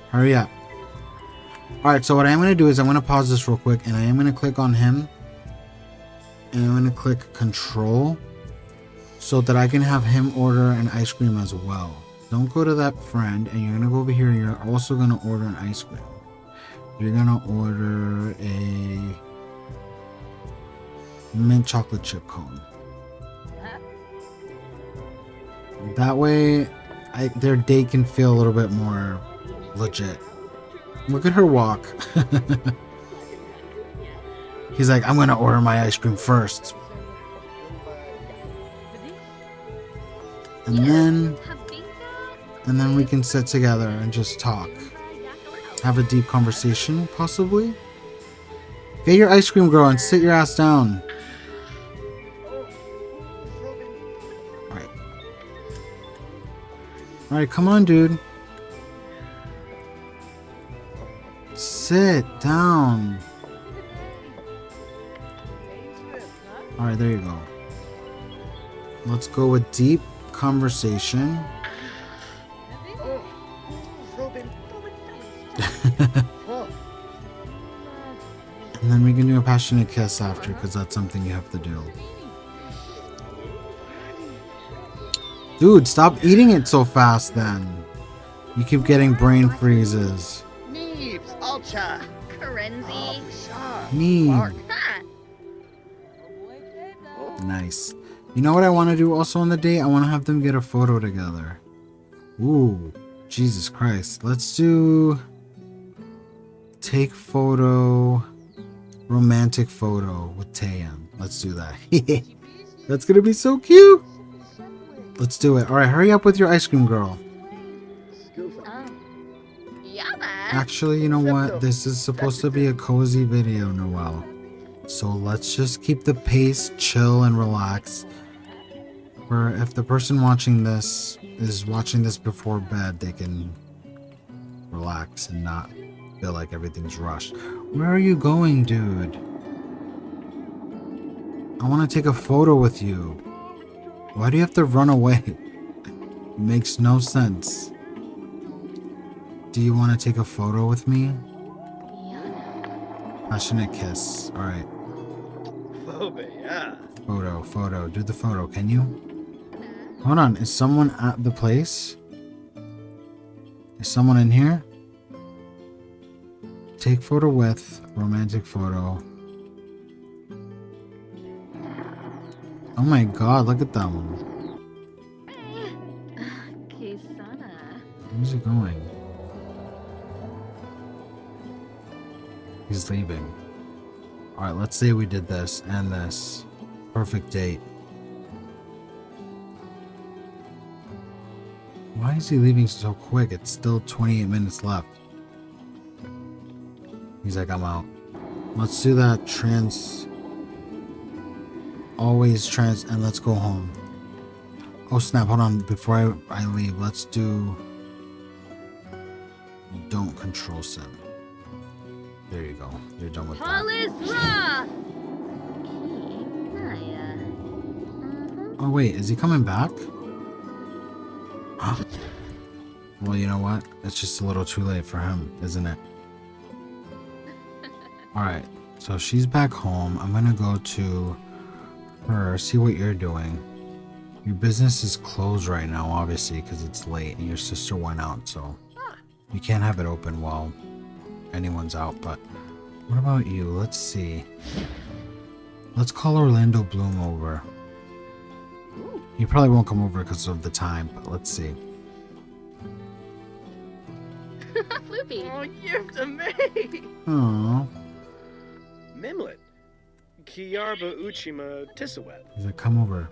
Hurry up. Alright, so what I'm going to do is I'm going to pause this real quick. And I am going to click on him. And I'm going to click control. So that I can have him order an ice cream as well. Don't go to that friend. And you're going to go over here. And you're also going to order an ice cream. You're going to order a mint chocolate chip cone. That way, their date can feel a little bit more legit. Look at her walk. He's like, I'm gonna order my ice cream first. And then we can sit together and just talk. Have a deep conversation, possibly. Get your ice cream, girl, and sit your ass down. Alright, come on, dude. Sit down. Alright, there you go. Let's go with deep conversation. And then we can do a passionate kiss after, because that's something you have to do. Dude, stop eating it so fast then. You keep getting brain freezes. Neebs, Alcha. Karenzi. Neeb. Ha. Nice. You know what I want to do also on the date? I want to have them get a photo together. Ooh, Jesus Christ. Let's do... take photo... romantic photo with Taeyam. Let's do that. That's gonna be so cute. Let's do it. Alright, hurry up with your ice cream, girl. Yumma. Actually, you know what? This is supposed to be a cozy video, Noelle. So let's just keep the pace chill and relax. For if the person watching this is watching this before bed, they can relax and not feel like everything's rushed. Where are you going, dude? I want to take a photo with you. Why do you have to run away? It makes no sense. Do you want to take a photo with me? Passionate kiss. Alright. Yeah. Photo. Do the photo, can you? Hold on, is someone at the place? Is someone in here? Take photo with, romantic photo. Oh my god, look at them. Kisana. Where's he going? He's leaving. Alright, let's say we did this and this. Perfect date. Why is he leaving so quick? It's still 28 minutes left. He's like, I'm out. Let's do that always trans, and let's go home. Oh snap, hold on. Before I leave, let's do don't control sim. There you go. You're done with that. Palisra! Naya. Oh wait, is he coming back? Huh? Well, you know what? It's just a little too late for him, isn't it? Alright, so she's back home. I'm gonna go to her, see what you're doing. Your business is closed right now, obviously, because it's late and your sister went out, so you can't have it open while anyone's out. But what about you? Let's see. Let's call Orlando Bloom over. He probably won't come over because of the time, but let's see. Floopy. Oh, gift of me! Aww. Mimlet. Kiarba Uchima Tisawet. He's like, come over.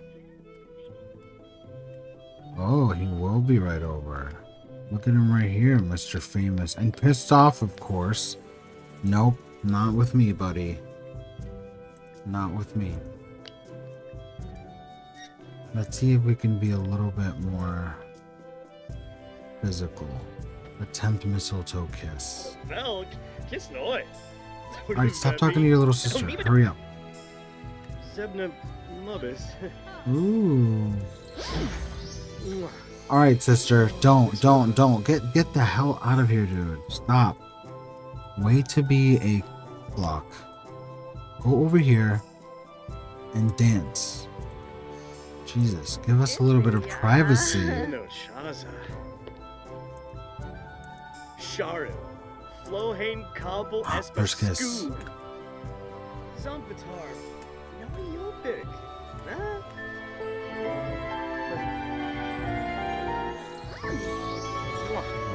Oh, he will be right over. Look at him right here, Mr. Famous. And pissed off, of course. Nope, not with me, buddy. Not with me. Let's see if we can be a little bit more physical. Attempt mistletoe kiss. Velk. Kiss noise. Alright, stop talking to your little sister. Hurry up. Zebna Mubbis. Ooh. Alright, sister. Don't. Get the hell out of here, dude. Stop. Wait to be a block. Go over here and dance. Jesus, give us a little bit of privacy. No Shaza. Sharu. Flohane Kabul First kiss. Espascood. Zumpitar. No Yopik. Nah.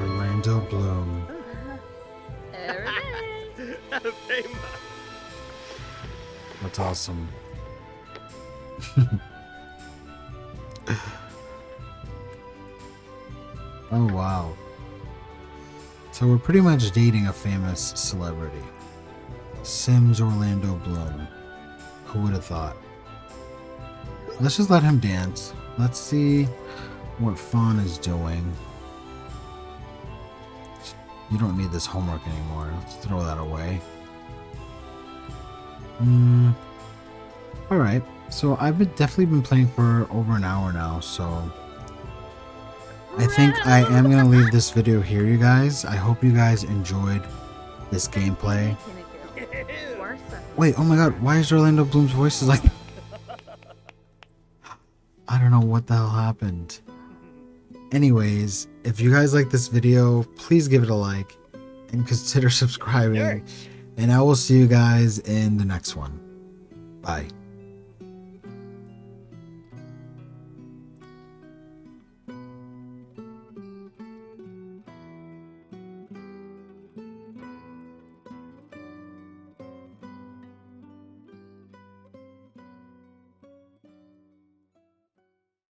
Orlando Bloom. That's awesome. Oh wow. So we're pretty much dating a famous celebrity. Sims Orlando Bloom. Who would have thought? Let's just let him dance. Let's see what Fawn is doing. You don't need this homework anymore. Let's throw that away. Alright. So I've definitely been playing for over an hour now, so I think I am going to leave this video here, you guys. I hope you guys enjoyed this gameplay. Wait, oh my god, why is Orlando Bloom's voice like... I don't know what the hell happened. Anyways, if you guys like this video, please give it a like and consider subscribing. And I will see you guys in the next one. Bye.